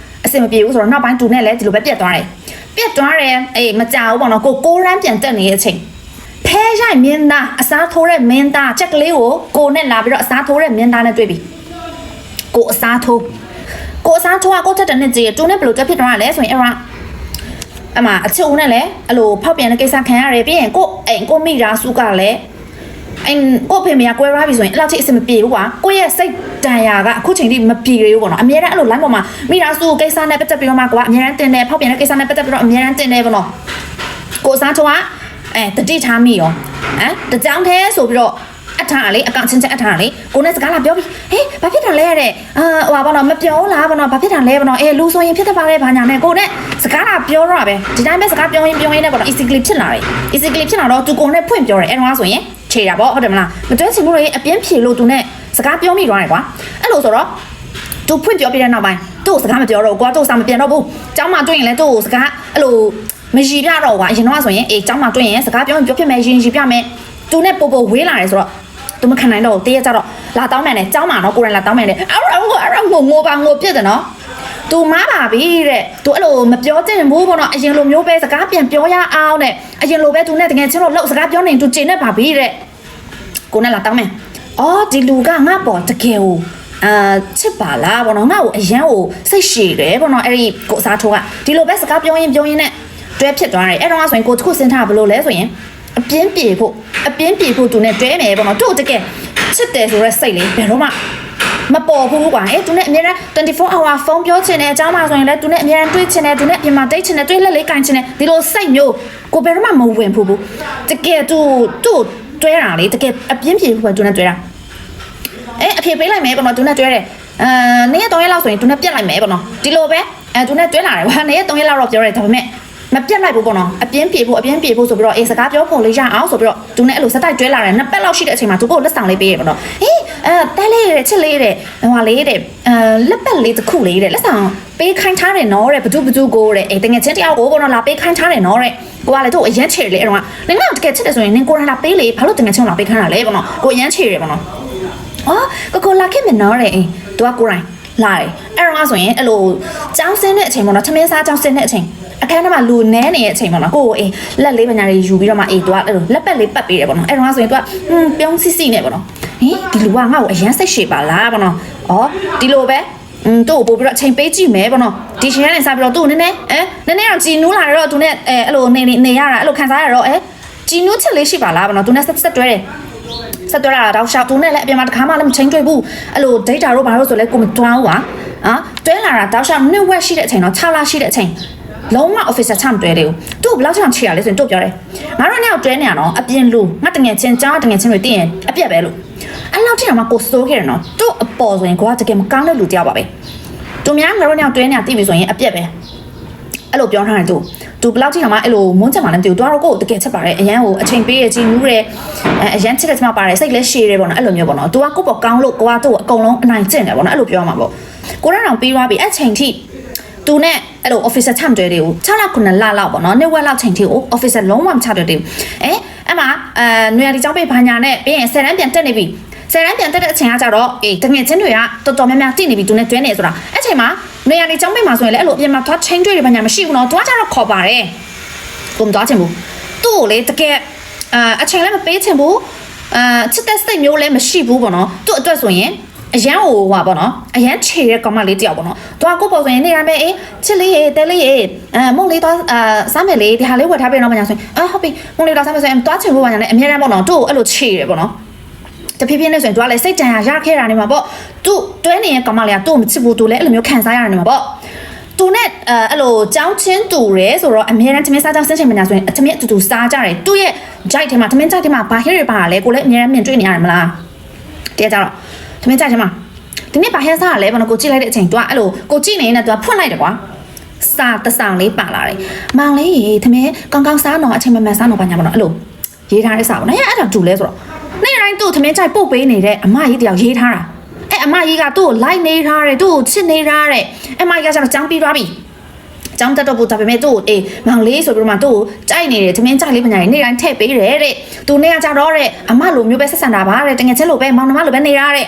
အစင်မပြေဘူးဆိုတော့နောက်ပိုင်းသူနဲ့လည်းဒီလိုပဲပြတ်သွားတယ်မကြောက်ဘူးပေါ့နော်ကိုရမ်းပြန်တက်နေတဲ့အချိန်ဖဲရိုက်မင်းသားအစားထိုးတဲ့မင်းသားချက်ကလေးကိုနဲ့လာပြီးတော့အစားထိုးတဲ့မင်းသားနဲ့တွေ့ပြီကိုအစားထိုးကကိုတက်တဲ့နဲ့ကြည့်တူနဲ့ဘယ်လိုတက်ဖြစ်သွားလဲဆိုရင်အမအချစ်ဦးနဲ့လည်းအဲ့လိုဖောက်ပြန်တဲ့ကိစ္စခံရတယ်ပြီးရင်ကိုမိသားစုကလည်းကိုဖေမရကွဲရပြီဆိုရင်အဲ့လောက်ထိအဆင်မပြေဘူးကွာကိုရဲ့စိတ်တန်ရာကအခုချိန်ထိမပြေရဘူးပေါ့နော်အများအားအဲ့လို line ပေါ်မှာမိသားစုကိစ္စနဲ့ပတ်သက်ပြီးတော့မှကွာအများအားတင်တယ်ဖောက်ပြန်တဲ့ကိစ္စနဲ့ပတ်သက်ပြီးတော့အများအားတင်တယ်ပေါ့နော်ကိုစားချောကတတိထားမိရောတကြောင်သေးဆိုပြီးတော့အထားလေအကောင်ချင်းအထားလေကိုနဲ့စကားလာပြောပြီးဟေးဘာဖြစ်တာလဲတဲ့ပေါ့နော်မပြောလားပေါ့နော်ဘာဖြစ်တာလဲပေါ့နော်လူဆိုရင်ဖြစ်တတ်ပါလေဘာညာနဲ့ကိုနဲ့စကားလာပြောတော့ပဲဒီတိုင်းပဲစကားပြောရင်နဲ့ပေါ့နော် easy clip ဖြစ်လာတော့သူကိုနဲ့ဖွင့်ပြောတယ်အဲ့တော့ဆိုရင်ခြေတာပေါ့ဟုတ်တယ်မလားမတွဲချင်ဘူးလေအပြင်းဖြေလို့သူနဲ့ စကားပြောမိသွားတယ်ကွာအဲ့လိုဆိုတော့သူဖွင့်ပြောပြတဲ့နောက်ပိုင်းသူ့စကားမပြောတော့ကွာသူ့စာမပြန်တော့ဘူးကျောင်းမှာတွေ့ရင်လည်းသူ့စကားအဲ့လိုမရီပြတော့ကွာအရင်တော့ဆိုရင်ကျောင်းမှာတွေ့ရင်စကားပြောရင်ပြောဖြစ်မယ်ရင်ရီပြမယ်သူနဲ့ပို့ဝေးလာတယ်ဆိုတော့သူမခံနိုင်တော့တည့်ရကြတော့လာတောင်းမယ်နဲ့ကျောင်းမှာတော့ကိုရင်လာတောင်းမယ်နဲ့အဲ့တော့ငိုပါငိုပြစ်တယ်နော်သူမားပါပြီတဲ့သူအဲ့လိုမပြောချင်ဘူးပေါ့နော်အရင်လိုမျိုးပဲစကားပြန်ပြောရအောင်တဲ့အရင်လိုပဲသူနဲ့တကယ်ချင်းတော့လောက်စကားပြောနေသူကျင်နေပါပြီတဲ့ကိုနဲ့လာတောင်းမယ်အော်ဒီလူကငါ့ပေါ်တကယ်ကိုချစ်ပါလားပေါ့နော်ငါ့ကိုအရန်ကိုစိတ်ရှည်တယ်ပေါ့နော်အဲ့ဒီကိုအစားထိုးကဒီလိုပဲစကားပြောရင်နဲ့တွဲဖြစ်သွားတယ်အဲ့တော့ဆိုရင်ကိုတစ်ခုစဉ်းစားဘယ်လိုလဲဆိုရင်အပြင်းပြေဖို့သူနဲ့တွဲမယ်ပေါ့နော်သူ့တကယ်ချစ်တယ်ဆိုရဲစိတ်လေးဘယ်တော့မှမပေါ်ဘူးကွာသူနဲ့အများနဲ့24 hour ဖုန်းပြောချင်တယ်အကြောင်းမှဆိုရင်လည်းသူနဲ့အများနဲ့တွေ့ချင်တယ်သူနဲ့ပြင်မှာတိတ်ချင်တယ်တွေ့လက်လေးကင်ချင်တယ်ဒီလိုစိတ်မျိုးကိုဘယ်တော့မှမဝင်ဘူးတကယ်သူ့တွဲတာလေတကယ်အပြင်းပြေဖို့သူနဲ့တွဲတာအဖေပေးလိုက်မယ်ပေါ့နော်သူနဲ့တွဲတယ်နေ့ရက်3ရက်လောက်ဆိုရင်သူနဲ့ပြတ်လိုက်မယ်ပေါ့နော်ဒီလိုပဲသူနဲ့တွဲလာတယ်ကွာနေ့ရက်3ရက်လောက်တော့ပြောတယ်ဒါပေမဲ့မပြတ်လိုက်ဘူးပေါ့နော်အပြင်းပြေဖို့ဆိုပြီးတော့စကားပြောဖို့လေးရအောင်ဆိုပြီးတော့သူနဲ့အဲ့လိုစတိုက်တွဲလာတယ်နှစ်ပတ်လောက်ရှိတဲ့အချိန်မှာသူကိုလက်ဆောင်လေးပေးရပေါ့နော်တဲလေးတဲ့ချစ်လေးတဲ့ဟိုလေးတဲ့လက်ပတ်လေးတစ်ခုလေးတဲ့လက်ဆောင်ပေးခိုင်းထားတယ်နော်တဲ့ဘသူကိုတဲ့တကယ်ချင်းတယောက်ကိုပေါ့နော်လာပေးခိုင်းထားတယ်နော်တဲ့ကိုကလည်းသူ့အရန်ချေလေအဲ့တော့နင်ကတကယ်ချစ်တယ်ဆိုရင်နင်ကိုယ်တိုင်လာပေးလေဘာလို့တကယ်ချင်းလာပေးခိုင်းတာလဲပေါ့နော်ကိုအရန်ချေတယ်ပေါ့နော်ကိုလာခဲ့မယ်နော်တဲ့သူကကိုယ်တိုင်လာတယ်အဲ့တော့ဆိုရင်အဲ့လိုကြောင်းစင်းတဲ့အချိန်ပေါ့နော်သမင်းစားကြောင်းစင်းတဲ့အချိန်အခန်းထဲမှာလူနဲနေတဲ့အချိန်ပေါ့နော်ကိုလက်လေးပညာတွေယူပြီးတော့မှသူကအဲ့လိုလက်ပတ်လေးပတ်ပေးတယ်ပေါ့နော်အဲ့တော့ဆိုရင်သူကပြုံးစစ်နေပေါ့နော်ဒီလူကငါ့ကိုအရန်စိတ်ရှည်ပါလားပေါ့နော်ဒီလိုပဲသူ့ကိုပို့ပြီးတော့အချိန်ပေးကြည့်မယ်ပေါ့နော်ဒီရှင်ကနေစားပြီးတော့သူ့နည်းနည်းတော့ကြည်နူးလာတော့သူနဲ့အဲ့လိုနေရတာအဲ့လိုခံစားရတော့ကြည်နူးချက်လေးရှိပါလားပေါ့နော်သူနဲ့ဆက်တွဲတယ်ဆက်တွဲလာတော့ရှောက်သူနဲ့လည်းအပြင်မှာတစ်ခါမှလည်းမချိန်တွေ့ဘူးအဲ့လို data တို့ဘာလို့ဆိုလဲကိုမတွန်းဘူးပါတွဲလာတာတောက်ရှောက်နှစ်ဝက်ရှိတဲ့အချိန်တော့6လရှိတဲ့အချိန်လုံးဝ officer ချမတွဲတယ်သူ့ဘယ်လောက်ချမ်းချရလဲဆိုရင်တို့ပြောတယ်ငါတို့နဲ့တွဲနေရတော့အပြင်လူငါတငယ်ချင်းကြားတငယ်ချင်းတွေတည်ရင်အပြက်ပဲလို့အဲ့လောက်ထိတော့ကိုစိုးခဲ့တယ်နော်သူ့အပေါ်ဆိုရင်ကိုကတကယ်မကောင်းတဲ့လူတယောက်ပါပဲသူများငါတို့နဲ့တွဲနေတာတည်ပြီဆိုရင်အပြက်ပဲအဲ့လိုပြောထားတယ်သူဘယ်လောက်ထိတော့မှအဲ့လိုမွန်းချက်မှလည်းမသိဘူးသူကတော့ကိုတကယ်ချက်ပါတယ်အရန်ကိုအချိန်ပေးရကြည်နူးတယ်အရန်ချစ်တဲ့ချက်မှပါတယ်စိတ်လည်းရှည်တယ်ပေါ့နော်အဲ့လိုမျိုးပေါ့နော်သူကကိုပေါ့ကောင်းလို့ကိုကသူ့ကိုအကုန်လုံးအနိုင်ကျင့်တယ်ပေါ့နော်အဲ့လိုပြောမှာပေါ့ကိုရအောင်ပြီးသွားပြီအဲ့ချိန်ထိသူနဲ့အဲ့လို officer ချမတွေ့တယ်ဘူး6လ9လလောက်ပေါ့နော်နေ့ဝက်လောက်ချိန်ထိကို officer လုံးဝမချတွေ့တယ်ဘူးအဲ့မှာနွေရာဒီကျောင်းပေးဘာညာနဲ့ပြီးရင်10တန်းပြန်တက်နေပြီ10တန်းပြန်တက်တဲ့အချိန်ကကြတော့တငယ်ချင်းတွေကတော်တော်များများတည်နေပြီသူနဲ့တွဲနေဆိုတာအဲ့ချိန်မှာနွေရာဒီကျောင်းပေးမှာဆိုရင်လည်းအဲ့လိုအပြင်မှာသွားချင်းတွေ့တယ်ဘာညာမရှိဘူးနော်သူကကြတော့ခေါ်ပါတယ်ကိုမသွားချင်ဘူးသူ့ကိုလေတကယ်အချိန်လည်းမပေးချင်ဘူးချစ်တဲ့စိတ်မျိုးလည်းမရှိဘူးပေါ့နော်သူ့အတွက်ဆိုရင်အရန်ဟိုပေါ့နော်အရန်ခြေတဲ့ကောင်မလေးတယောက်ပေါ့နော်သူကကိုပေါ့ဆိုရင်နေရမယ်ချစ်လေးရေတဲလေးရေမုံလေးသွားစားမယ်လေဒီဟာလေးဝယ်ထားပေးတော့မညာဆိုရင်ဟုတ်ပြီမုံလေးသွားစားမယ်ဆိုရင်သွားချင်ဖို့ပါညာနဲ့အများတန်းပေါ့နော်သူ့ကိုအဲ့လိုခြေတယ်ပေါ့နော်တဖြည်းဖြည်းနဲ့ဆိုရင်သူကလည်းစိတ်ကြံရခဲ့တာနေမှာပေါ့သူတွဲနေတဲ့ကောင်မလေးကသူ့ကိုမချစ်ဘူးသူလည်းအဲ့လိုမျိုးခံစားရနေမှာပေါ့သူနဲ့အဲ့လိုကြောင်းချင်းတူရဲဆိုတော့အများတန်းသမင်းစားကြောင်းဆင်းချိန်မညာဆိုရင်သမင်းအတူတူစားကြတယ်သူ့ရဲ့ jite ထဲမှာသမင်း jite ထဲမှာဘာဟဲ့တွေပါလဲကိုလည်းအများတန်းမြင်တွေ့နေရတယ်မလားတရားကြတော့သမင်းကြိုက်ချင်မှာဒီနေ့ဘာဟဲစားရလဲဘာလို့ကိုကြည့်လိုက်တဲ့အချိန် तू အဲ့လိုကိုကြည့်နေနေ तू ဖွင့်လိုက်တယ်ကွာစာတဆောင်လေးပါလာတယ်မောင်လေးရေသမင်းကောင်းကောင်းစားတော့အချိန်မှန်စားတော့ဘာညာမလို့အဲ့လိုရေးထားတဲ့စာပေါ့နော်အဲ့ဒါတူလဲဆိုတော့နေ့တိုင်းသူ့သမင်းကြိုက်ပို့ပေးနေတဲ့အမကြီးတယောက်ရေးထားတာအမကြီးကသူ့ကိုလိုက်နေထားတယ်သူ့ကိုချစ်နေထားတယ်အမကြီးကကျတော့ចောင်းပြီးသွားပြီចောင်းတက်တော့ဘူးဒါပေမဲ့သူ့ကိုမောင်လေးဆိုပြီးတော့မှသူ့ကိုကြိုက်နေတယ်သမင်းကြိုက်လေးပညာရေးနေ့တိုင်းထည့်ပေးတယ်တဲ့သူနေ့ကကြတော့တဲ့အမလိုမျိုးပဲဆက်ဆံတာပါတဲ့တကယ်ချင်းလိုပဲမောင်နှမလိုပဲနေရတဲ့အ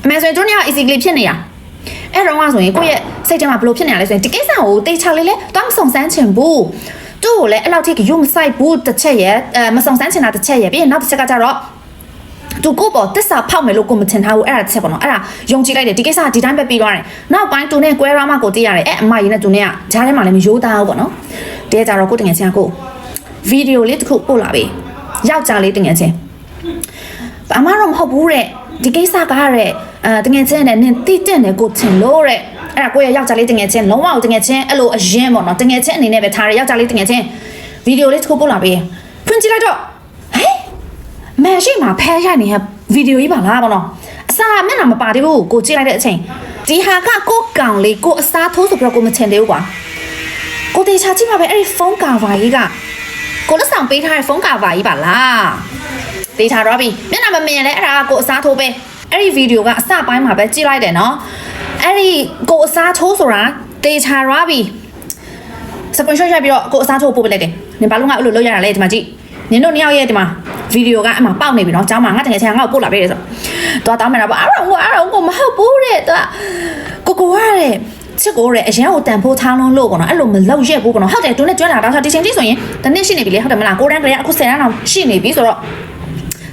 မေဆိုရင်တို့เนี่ย easy လေးဖြစ်နေတာအဲ့တော့ကဆိုရင်ကိုယ့်ရဲ့စိတ်ထဲမှာဘယ်လိုဖြစ်နေရလဲဆိုရင်ဒီကိစ္စကိုတေချာလေးလဲတောင်းဆောင်စမ်းချင်ဘူးသူ့ကိုလည်းအဲ့လောက်ထိရုံမဆိုင်ဘူးတစ်ချက်ရဲ့မဆောင်စမ်းချင်တာတစ်ချက်ရဲ့ပြီးရင်နောက်တစ်ချက်ကကြတော့သူကိုပေါ့တစ္ဆာဖောက်မယ်လို့ကိုမထင်ထားဘူးအဲ့ဒါတစ်ချက်ပေါ့နော်အဲ့ဒါယုံကြည်လိုက်တယ်ဒီကိစ္စကဒီတိုင်းပဲပြီးသွားတယ်နောက်ပိုင်းသူနဲ့ကွဲရမှကိုသိရတယ်အဲ့အမကြီးနဲ့သူနဲ့ကဂျားထဲမှာလည်းမရိုးသားဘူးပေါ့နော်တဲကြတော့ကိုတငယ်ချင်းကကိုဗီဒီယိုလေးတစ်ခုပို့လာပြီယောက်ျားလေးတငယ်ချင်းအမတော့မဟုတ်ဘူးတဲ့ဒီကိစ္စကတဲ့တငယ်ချင်းနဲ့နင်တိတက်နေကိုထင်လို့တဲ့အဲ့ဒါကိုရဲ့ယောက်ျားလေးတငယ်ချင်းလုံးဝတငယ်ချင်းအဲ့လိုအရင်ပေါ့နော်တငယ်ချင်းအနေနဲ့ပဲထားရယောက်ျားလေးတငယ်ချင်းဗီဒီယိုလေးတစ်ခုပို့လာပြီဖွင့်ကြည့်လိုက်တော့မဲရှိမှာဖဲရိုက်နေတဲ့ဗီဒီယိုကြီးပါလားပေါ့နော်အစားမျက်နှာမပါသေးဘူးကိုကြည့်လိုက်တဲ့အချိန်ဒီဟာကကိုကောင်လေးကိုအစားထိုးဆိုပြီးတော့ကိုမချင်သေးဘူးကွာကိုတေချာကြည့်ပါပဲအဲ့ဒီဖုန်းကာဗာကြီးကကိုလက်ဆောင်ပေးထားတဲ့ဖုန်းကာဗာကြီးပါလားတေချာတော့ပြီမျက်နှာမမြင်လဲအဲ့ဒါကကိုအစားထိုးပဲ အဲ့ဒီ video ကအစပိုင်းမှာပဲကြည့်လိုက်တယ်နော်အဲ့ဒီကိုအစားထိုးဆိုတာတေချာရပြီစကွန်ရှော့ရပြီးတော့ကိုအစားထိုးပို့ပေးလိုက်တယ်နင်ဘာလို့ငါအဲ့လိုလုပ်ရတာလဲဒီမှာကြည့်နင်တို့နှစ်ယောက်ရဲ့ဒီမှာ video ကအမှပေါက်နေပြီနော်ကျောင်းမှာငါတကယ်ချင်ငါ့ကိုပို့လာပေးတယ်ဆိုတော့တောင်းမယ်တော့အားတော့ကိုမဟုတ်ဘူးတဲ့သူကိုရတဲ့ချစ်ကိုရအရင်ကိုတန်ဖိုးထားလုံးလို့ကောနော်အဲ့လိုမလောက်ရက်ဘူးကောနော်ဟုတ်တယ်သူနဲ့ကျွမ်းလာတော့ဒီချိန်ကြီးဆိုရင်တနစ်ရှိနေပြီလေဟုတ်တယ်မလားကိုရန်ကလေးအခု10ရအောင်ရှိနေပြီဆိုတော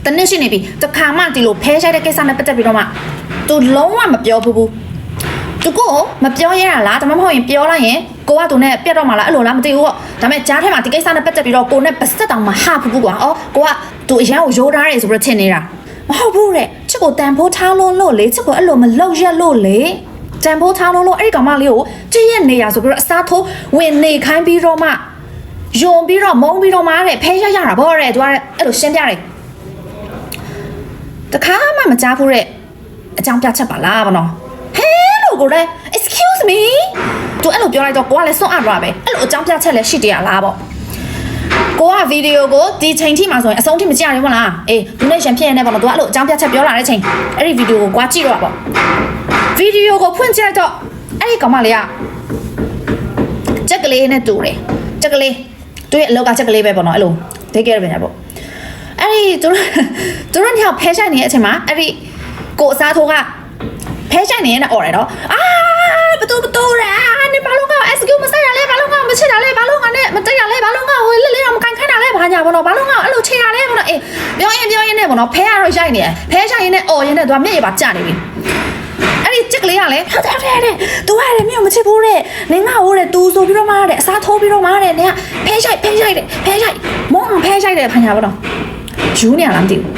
့တနစ်ရှိနေပြီတခါမှဒီလိုဖဲရှိုက်တဲ့ကိစ္စနဲ့ပတ်သက်ပြီးတော့မှသူလုံးဝမပြောဘူးသူကိုမပြောရတာလားဒါမှမဟုတ်ရင်ပြောလိုက်ရင်ကိုကသူနဲ့ပြတ်တော့မှလားအဲ့လိုလားမသိဘူးပေါ့ဒါပေမဲ့ကြားထဲမှာဒီကိစ္စနဲ့ပတ်သက်ပြီးတော့ကိုနဲ့ပါစက်တောင်မဟဘူးကွာအော်ကိုကသူအရင်ကိုရိုးထားတယ်ဆိုပြီးထင်နေတာမဟုတ်ဘူးတဲ့ချစ်ကိုတန်ဖိုးထားလို့လေချစ်ကိုအဲ့လိုမလောက်ရက်လို့လေတန်ဖိုးထားလို့အဲ့ဒီကောင်မလေးကိုကြည့်ရနေရဆိုပြီးတော့အစားထိုးဝင်နေခိုင်းပြီးတော့မှယုံပြီးတော့မုန်းပြီးတော့မှတဲ့ဖဲရတာဗောတဲ့သူကအဲ့လိုရှင်းပြတယ်တခါမှမကြားဘူးတဲ့အကြောင်းပြချက်ပါလားဗောနော်ဟဲလို့ကိုလည်း excuse me သူအဲ့လိုပြောလိုက်တော့ကိုကလည်းစွန့်အပ်သွားပဲအဲ့လိုအကြောင်းပြချက်လည်းရှိတယ်လားဗောကိုကဗီဒီယိုကိုဒီချိန်ထိမှဆိုရင်အဆုံးထိမကြရဘူးလားအေးသူနဲ့ရန်ဖြစ်နေတယ်ဗောနော်သူကအဲ့လိုအကြောင်းပြချက်ပြောလာတဲ့ချိန်အဲ့ဒီဗီဒီယိုကိုကွာကြည့်တော့ဗောဗီဒီယိုကိုဖွင့်ကြည့်တော့အဲ့ဒီကောင်မလေးကချက်ကလေးနဲ့တူတယ်ချက်ကလေးသူရဲ့အလောက်ကချက်ကလေးပဲဗောနော်အဲ့လိုဒိတ်ကြရပြန်ဗောအဲ့ဒီသူတို့ညောင်ဖဲဆိုင်နေတဲ့အချိန်မှာအဲ့ဒီကိုအစားထိုးကဖဲဆိုင်နေနဲ့អော်တယ်နော်ဘတူရာနေဘာလို့က SQ မဆိုင်ရလဲဘာလို့ကမချစ်တာလဲဘာလို့ကနဲ့မတိတ်ရလဲဘာလို့ကဟိုလဲတော့မကန်ခိုင်းတာလဲဘာညာဗောနော်ဘာလို့ကအဲ့လိုချေရလဲဗောနော်အေးပြောရင်နဲ့ဗောနော်ဖဲရတော့ရိုက်နေတယ်ဖဲဆိုင်ရင်နဲ့អော်ရင်နဲ့သူကမျက်ရည်ပါကျနေပြီအဲ့ဒီချက်ကလေးကလည်းဟုတ်တယ် तू ရတယ်မြို့မချစ်ဘူးတဲ့နင်ငါ့ဟိုတဲ့ तू ဆိုပြီးတော့မှတဲ့အစားထိုးပြီးတော့မှတဲ့နင်ကဖဲရိုက်မောင်းဖဲရိုက်တယ်ဖညာဗောနော်ယူနေရလားမသိဘူး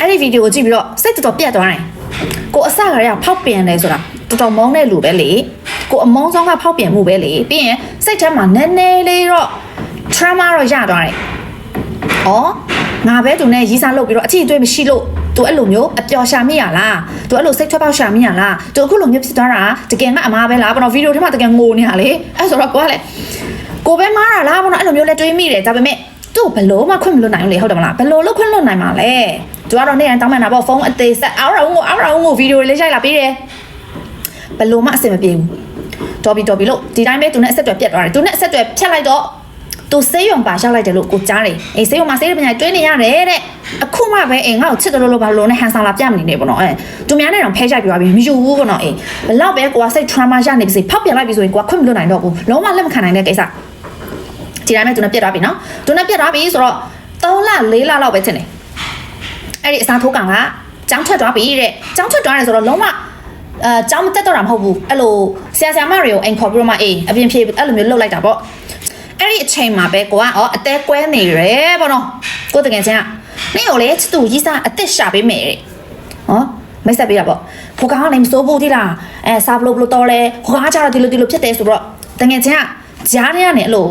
အဲ့ဒီဗီဒီယိုကိုကြည့်ပြီးတော့စိတ်တော်ပြတ်သွားတယ်ကိုအစကတည်းကဖောက်ပြန်တယ်ဆိုတာတော်တော်မုန်းတဲ့လူပဲလေကိုအမုန်းဆုံးကဖောက်ပြန်မှုပဲလေပြီးရင်စိတ်ထဲမှာနည်းနည်းလေးတော့ trauma တော့ရသွားတယ်ဩငါပဲသူနဲ့ရီးစားလုပ်ပြီးတော့အထီးအတွေ့မရှိလို့သူအဲ့လိုမျိုးအပျော်ရှာမိရလားသူအဲ့လိုစိတ်ထွက်ပေါက်ရှာမိရလားသူအခုလိုမျိုးဖြစ်သွားတာတကယ်ငါအမားပဲလားဘာလို့ဗီဒီယိုထဲမှာတကယ်ငိုနေရလေအဲ့ဆိုတော့ကိုကလည်းကိုပဲမားတာလားဘာလို့အဲ့လိုမျိုးလဲတွေးမိတယ်ဒါပေမဲ့သူ့ဘလို့မှခွင့်မလွတ်နိုင်ဘူးလေဟုတ်တယ်မလားဘလို့လို့ခွင့်လွတ်နိုင်မှာလဲသူကတော့နေတိုင်းတောင်းမှန်တာပေါ့ဖုန်းအသေးဆက်အော်ရောငိုဗီဒီယိုလေးရိုက်လာပြီးတယ်ဘလို့မှအဆင်မပြေဘူးတော်ပြီလို့ဒီတိုင်းပဲသူနဲ့အဆက်တွေပြတ်သွားတယ်သူနဲ့အဆက်တွေဖြတ်လိုက်တော့သူဆေးရုံပါရောက်လိုက်တယ်လို့ကိုကြားတယ်အေးဆေးရုံမှာဆေးရပညာတွင်းနေရတယ်တဲ့အခုမှပဲအေးငါ့ကိုချစ်တယ်လို့ဘာလို့နဲ့ဟန်ဆောင်လာပြမနေနဲ့ပေါ့နော်အဲသူများနဲ့တော့ဖဲရိုက်ပြသွားပြီမယူဘူးပေါ့နော်အေးဘလောက်ပဲကိုကစိတ် trauma ရနေပြီစေဖောက်ပြန်လိုက်ပြီဆိုရင်ကိုကခွင့်မလွတ်နိုင်တော့ဘူးလုံးဝလက်မခံနိုင်တဲ့ကိစ္စဒီတိုင်းပဲသူနဲ့ပြတ်သွားပြီနော်သူနဲ့ပြတ်သွားပြီဆိုတော့3လ4လလောက်ပဲထင်တယ်အဲ့ဒီအစားထိုးကောင်ကကြောင်းထွက်သွားပြီတဲ့ကြောင်းထွက်သွားတယ်ဆိုတော့လုံးဝကြောင်းမတက်တော့တာမဟုတ်ဘူးအဲ့လိုဆရာမတွေကိုအိမ်ခေါ်ပြီးတော့မှအေးအပြင်ဖြေအဲ့လိုမျိုးလှုပ်လိုက်တာပေါ့အဲ့ဒီအချိန်မှာပဲကိုကအသေးကွဲနေရဲပေါ့နော်ကိုတကယ်ချင်းကနင့်ကိုလေချစ်သူကြီးစားအသက်ရှာပေးမယ်တဲ့မိတ်ဆက်ပေးတာပေါ့ခိုကောင်ကလည်းမစိုးဘူးတိလားစားဘလို့တော်လဲခိုကောင်ကကျတော့ဒီလိုဖြစ်တယ်ဆိုတော့တကယ်ချင်းကကြားထဲကနေအဲ့လို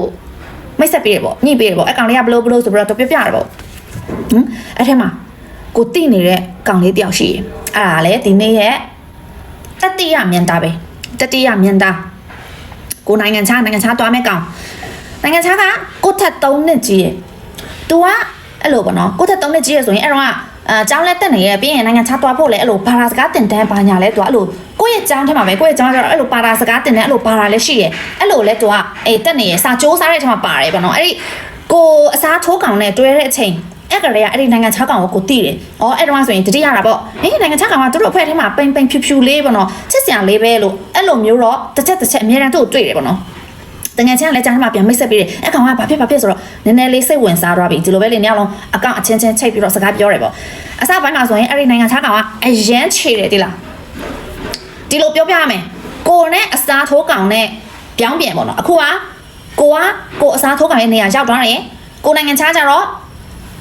မိတ်ဆက်ပေးတယ်ပေါ့ညှိပေးတယ်ပေါ့အကောင်လေးကဘလို့ဆိုပြီးတော့ပြပြတယ်ပေါ့အဲ့ထဲမှာကိုတိနေတဲ့ကောင်လေးတယောက်ရှိတယ်အဲ့ဒါလေဒီနေ့ရဲ့တတိယမြန်သားပဲတတိယမြန်သားကိုနိုင်ငံခြားသွားမဲ့ကောင်နိုင်ငံခြားကကိုထက်3နှစ်ကြီးရယ် तू ကအဲ့လိုပေါ့နော်ကိုထက်3နှစ်ကြီးရယ်ဆိုရင်အဲ့တော့ကျောင်းလက်တက်နေရပြီးရင်နိုင်ငံခြားသွားဖို့လဲအဲ့လိုဘာသာစကားတင်တန်းဘာညာလဲ तू အဲ့လိုကိုယ့်ရဲ့ကျောင်းထဲမှာပဲကိုယ့်ရဲ့ကျောင်းကျတော့အဲ့လိုဘာသာစကားတင်တန်းအဲ့လိုဘာသာလဲရှိရယ်အဲ့လိုလဲ तू ကတက်နေရစာကြိုးစားတဲ့အချိန်မှာပါတယ်ပေါ့နော်အဲ့ဒီကိုအစားထိုးကောင်နဲ့တွဲတဲ့အချိန်အဲ့ကလေးကအဲ့ဒီနိုင်ငံခြားကောင်ကိုတိတယ်။အော်အဲ့တော့ဆိုရင်တတိယတာပေါ့။နိုင်ငံခြားကောင်ကတို့တို့အဖွဲ့ထဲမှာပိန်ဖြူလေးပေါ့နော်။ချစ်စရာလေးပဲလို့အဲ့လိုမျိုးတော့တစ်ချက်အများတန်းတို့တွေ့တယ်ပေါ့နော်။တကယ်ချင်းလည်းကြားထဲမှာပြန်မိတ်ဆက်ပေးတယ်။အဲ့ကောင်ကဘာဖြစ်ဆိုတော့နည်းနည်းလေးစိတ်ဝင်စားသွားပြီ။ဒီလိုပဲလေညလုံးအကောင့်အချင်းချင်းချိတ်ပြီးတော့စကားပြောတယ်ပေါ့။အစပိုင်းမှာဆိုရင်အဲ့ဒီနိုင်ငံခြားကောင်ကအရန်ချေတယ်တိလား။ဒီလိုပြောပြရမယ်။ကိုနဲ့အစားထိုးကောင်နဲ့ပြောင်းပြန်ပေါ့နော်။အခုကကိုအစားထိုးကောင်ရဲ့နေရာရောက်သွားတယ်။ကိုနိုင်ငံခြားကြတော့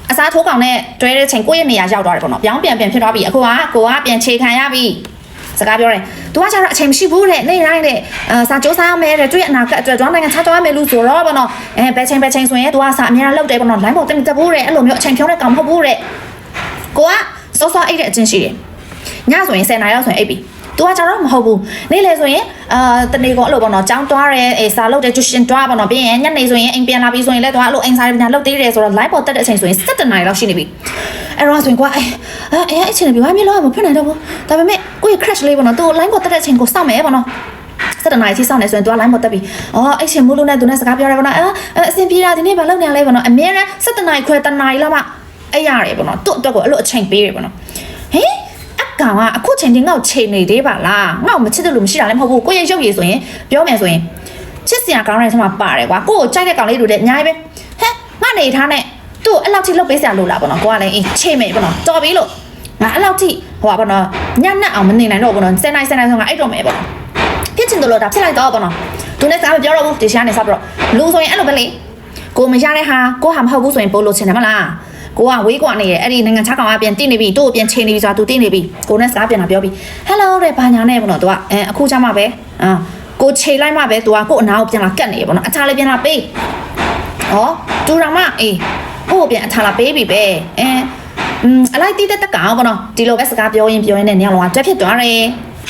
အစားထိုးကောင်နဲ့တွဲတဲ့ချိန်ကိုယ့်ရဲ့နေရာရောက်သွားတယ်ပေါ့နော်ပြောင်းပြန်ဖြစ်သွားပြီအခုကကိုကပြန်ခြေခံရပြီစကားပြောတယ်သူကကျတော့အချိန်မရှိဘူးတဲ့နေတိုင်းတဲ့စာကြိုးစားရမယ်တဲ့သူ့ရဲ့အနာကအတွက်ကျွန်တော်နိုင်ငံခြားသွားမယ်လို့ဆိုတော့ပေါ့နော်ဘယ်ချိန်ဆိုရင်သူကစာအများလောက်တယ်ပေါ့နော်လိုင်းပေါ်တင်တက်ဘူးတဲ့အဲ့လိုမျိုးအချိန်ဖြုံးတဲ့ကောင်မဟုတ်ဘူးတဲ့ကိုကစောစောအိတ်တဲ့အချင်းရှိတယ်ညဆိုရင်10နာရီလောက်ဆိုရင်အိတ်ပြီ तू ကကြတော့မဟုတ်ဘူးနေ့လေဆိုရင်တနေ့ကောအဲ့လိုပေါ့နော်ចောင်းတွားရဲစာလုပ်တဲ့ကျူရှင်တွားပေါ့နော်ပြီးရင်ညနေဆိုရင်အိမ်ပြန်လာပြီးဆိုရင်လည်း तू အဲ့လိုအိမ်စားရပြန်လုပ်သေးတယ်ဆိုတော့ live ပေါ်တက်တဲ့အချိန်ဆိုရင်7နာရီလောက်ရှိနေပြီအဲ့တော့ဆိုရင်ကွာအဲ့အချိန်ပြီဘာမှမလုပ်မဖွင့်နိုင်တော့ဘူးဒါပေမဲ့ကိုယ့် crash လေးပေါ့နော် तू live ပေါ်တက်တဲ့အချိန်ကိုစောင့်မယ်ပေါ့နော်7နာရီထိစောင့်နေဆိုရင် तू live ပေါ်တက်ပြီအဲ့ချိန်မို့လို့နဲ့ तू နဲ့စကားပြောရဲပေါ့နော်အဆင်ပြေတာဒီနေ့ဘာလုပ်နေလဲပေါ့နော်အမြဲတမ်း7နာရီခွဲ1နာရီလောက်မှအဲ့ရတယ်ပေါ့နော်သူ့အတွက်ကိုအဲ့လိုအချိန်ပေးရပေါ့နော်ဟင်ကောင်ကအခုချိန်ချင်းငေါ့ချိန်နေသေးပါလားငေါ့မချစ်တယ်လို့မရှိတာလည်းမဟုတ်ဘူးကိုယ့်ရဲ့ရုပ်ရည်ဆိုရင်ပြောမယ်ဆိုရင်ချစ်စရာကောင်းတဲ့ဆမပါတယ်ကွာကိုယ့်ကိုကြိုက်တဲ့ကောင်လေးတွေလည်းအများကြီးပဲဟဲ့ငါနေထားနဲ့သူ့အဲ့လောက်ထိလုပ်ပေးစရာလိုလားပေါ့နော်ကိုကလည်းအေးချိန်မယ်ပေါ့နော်တော်ပြီလို့ငါအဲ့လောက်ထိဟိုပါပေါ့နော်ညနက်အောင်မနေနိုင်တော့ဘူးနော်7နိုင်ဆိုငါအဲ့တော့မယ်ပေါ့နော်ဖြစ်ချင်တယ်လို့ဒါဖြစ်လိုက်တော့ပေါ့နော်သူနဲ့စားမပြောတော့ဘူးဒီရှားနေစားပြီးတော့လူဆိုရင်အဲ့လိုပဲလေကိုမရတဲ့ဟာကိုဟာမဟုတ်ဘူးဆိုရင်ပို့လို့ချင်တယ်မလားကိုကဝေးကွာနေတယ်အဲ့ဒီနိုင်ငံခြားကောင်ကပြန်တင့်နေပြီတို့ပြန်ချိန်နေပြီဆိုတာ तू တင့်နေပြီကိုနဲ့စကားပြန်လာပြောပြီ hello တဲ့ဘာညာနဲ့ပေါ့နော် तू ကအခုချမှပဲကိုချိန်လိုက်မှပဲ तू ကကိုအနာကိုပြန်လာကတ်နေရပေါ့နော်အချားလေးပြန်လာပေးသူတော်မအေးကိုပြန်အချားလာပေးပြီပဲအလိုက်တီးတဲ့ကောင်ပေါ့နော်ဒီလိုပဲစကားပြောရင်နဲ့ညောင်လုံးကတွဲဖြစ်သွားတယ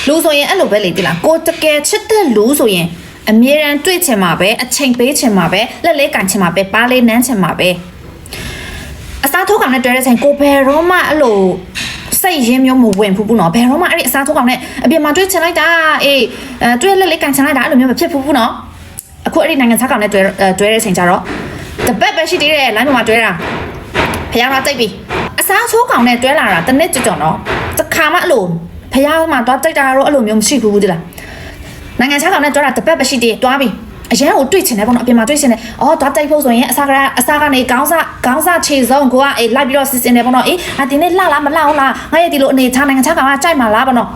်လူဆိုရင်အဲ့လိုပဲလေတိလားကိုတကယ်ချစ်တဲ့လူဆိုရင်အမြဲတမ်းတွေ့ချင်မှာပဲအချိန်ပေးချင်မှာပဲလက်လေးကန်ချင်မှာပဲပါးလေးနမ်းချင်မှာပဲအစားထိုးကောင်နဲ့တွဲတဲ့ချိန်ကိုဘယ်တော့မှအဲ့လိုစိတ်ရင်းမျိုးမဝင်ဘူးနော်ဘယ်တော့မှအဲ့ဒီအစားထိုးကောင်နဲ့အပြင်မှာတွေ့ချင်လိုက်တာတွေ့လက်လေးကန်ချင်လိုက်တာအဲ့လိုမျိုးမဖြစ်ဘူးနော်အခုအဲ့ဒီနိုင်ငံခြားကောင်နဲ့တွဲတဲ့ချိန်ကျတော့တပတ်ပဲရှိသေးတယ်လိုင်းပေါ်မှာတွဲတာဖျားမှာတိတ်ပြီအစားထိုးကောင်နဲ့တွဲလာတာတစ်နှစ်ကြော်နော်တခါမှအဲ့လိုဖျားမှာတွားတိတ်တာတော့အဲ့လိုမျိုးမရှိဘူးတိလားနိုင်ငံခြားကောင်နဲ့တွဲတာတပတ်ပဲရှိသေးတယ်တွားပြီအရင်ကိုတွေ့ချင်တယ်ပေါ့နော်အပြင်မှာတွေ့ချင်တယ်သွားတိုက်ဖို့ဆိုရင်အစားကနေခေါင်းစားခြေစုံကိုကလိုက်ပြီးတော့စစ်စင်တယ်ပေါ့နော်ဒီနေ့လှလားမလှအောင်လားငါရဲ့ဒီလိုအနေထားနိုင်ငံခြားကောင်ကကြိုက်မှာလားပေါ့နော်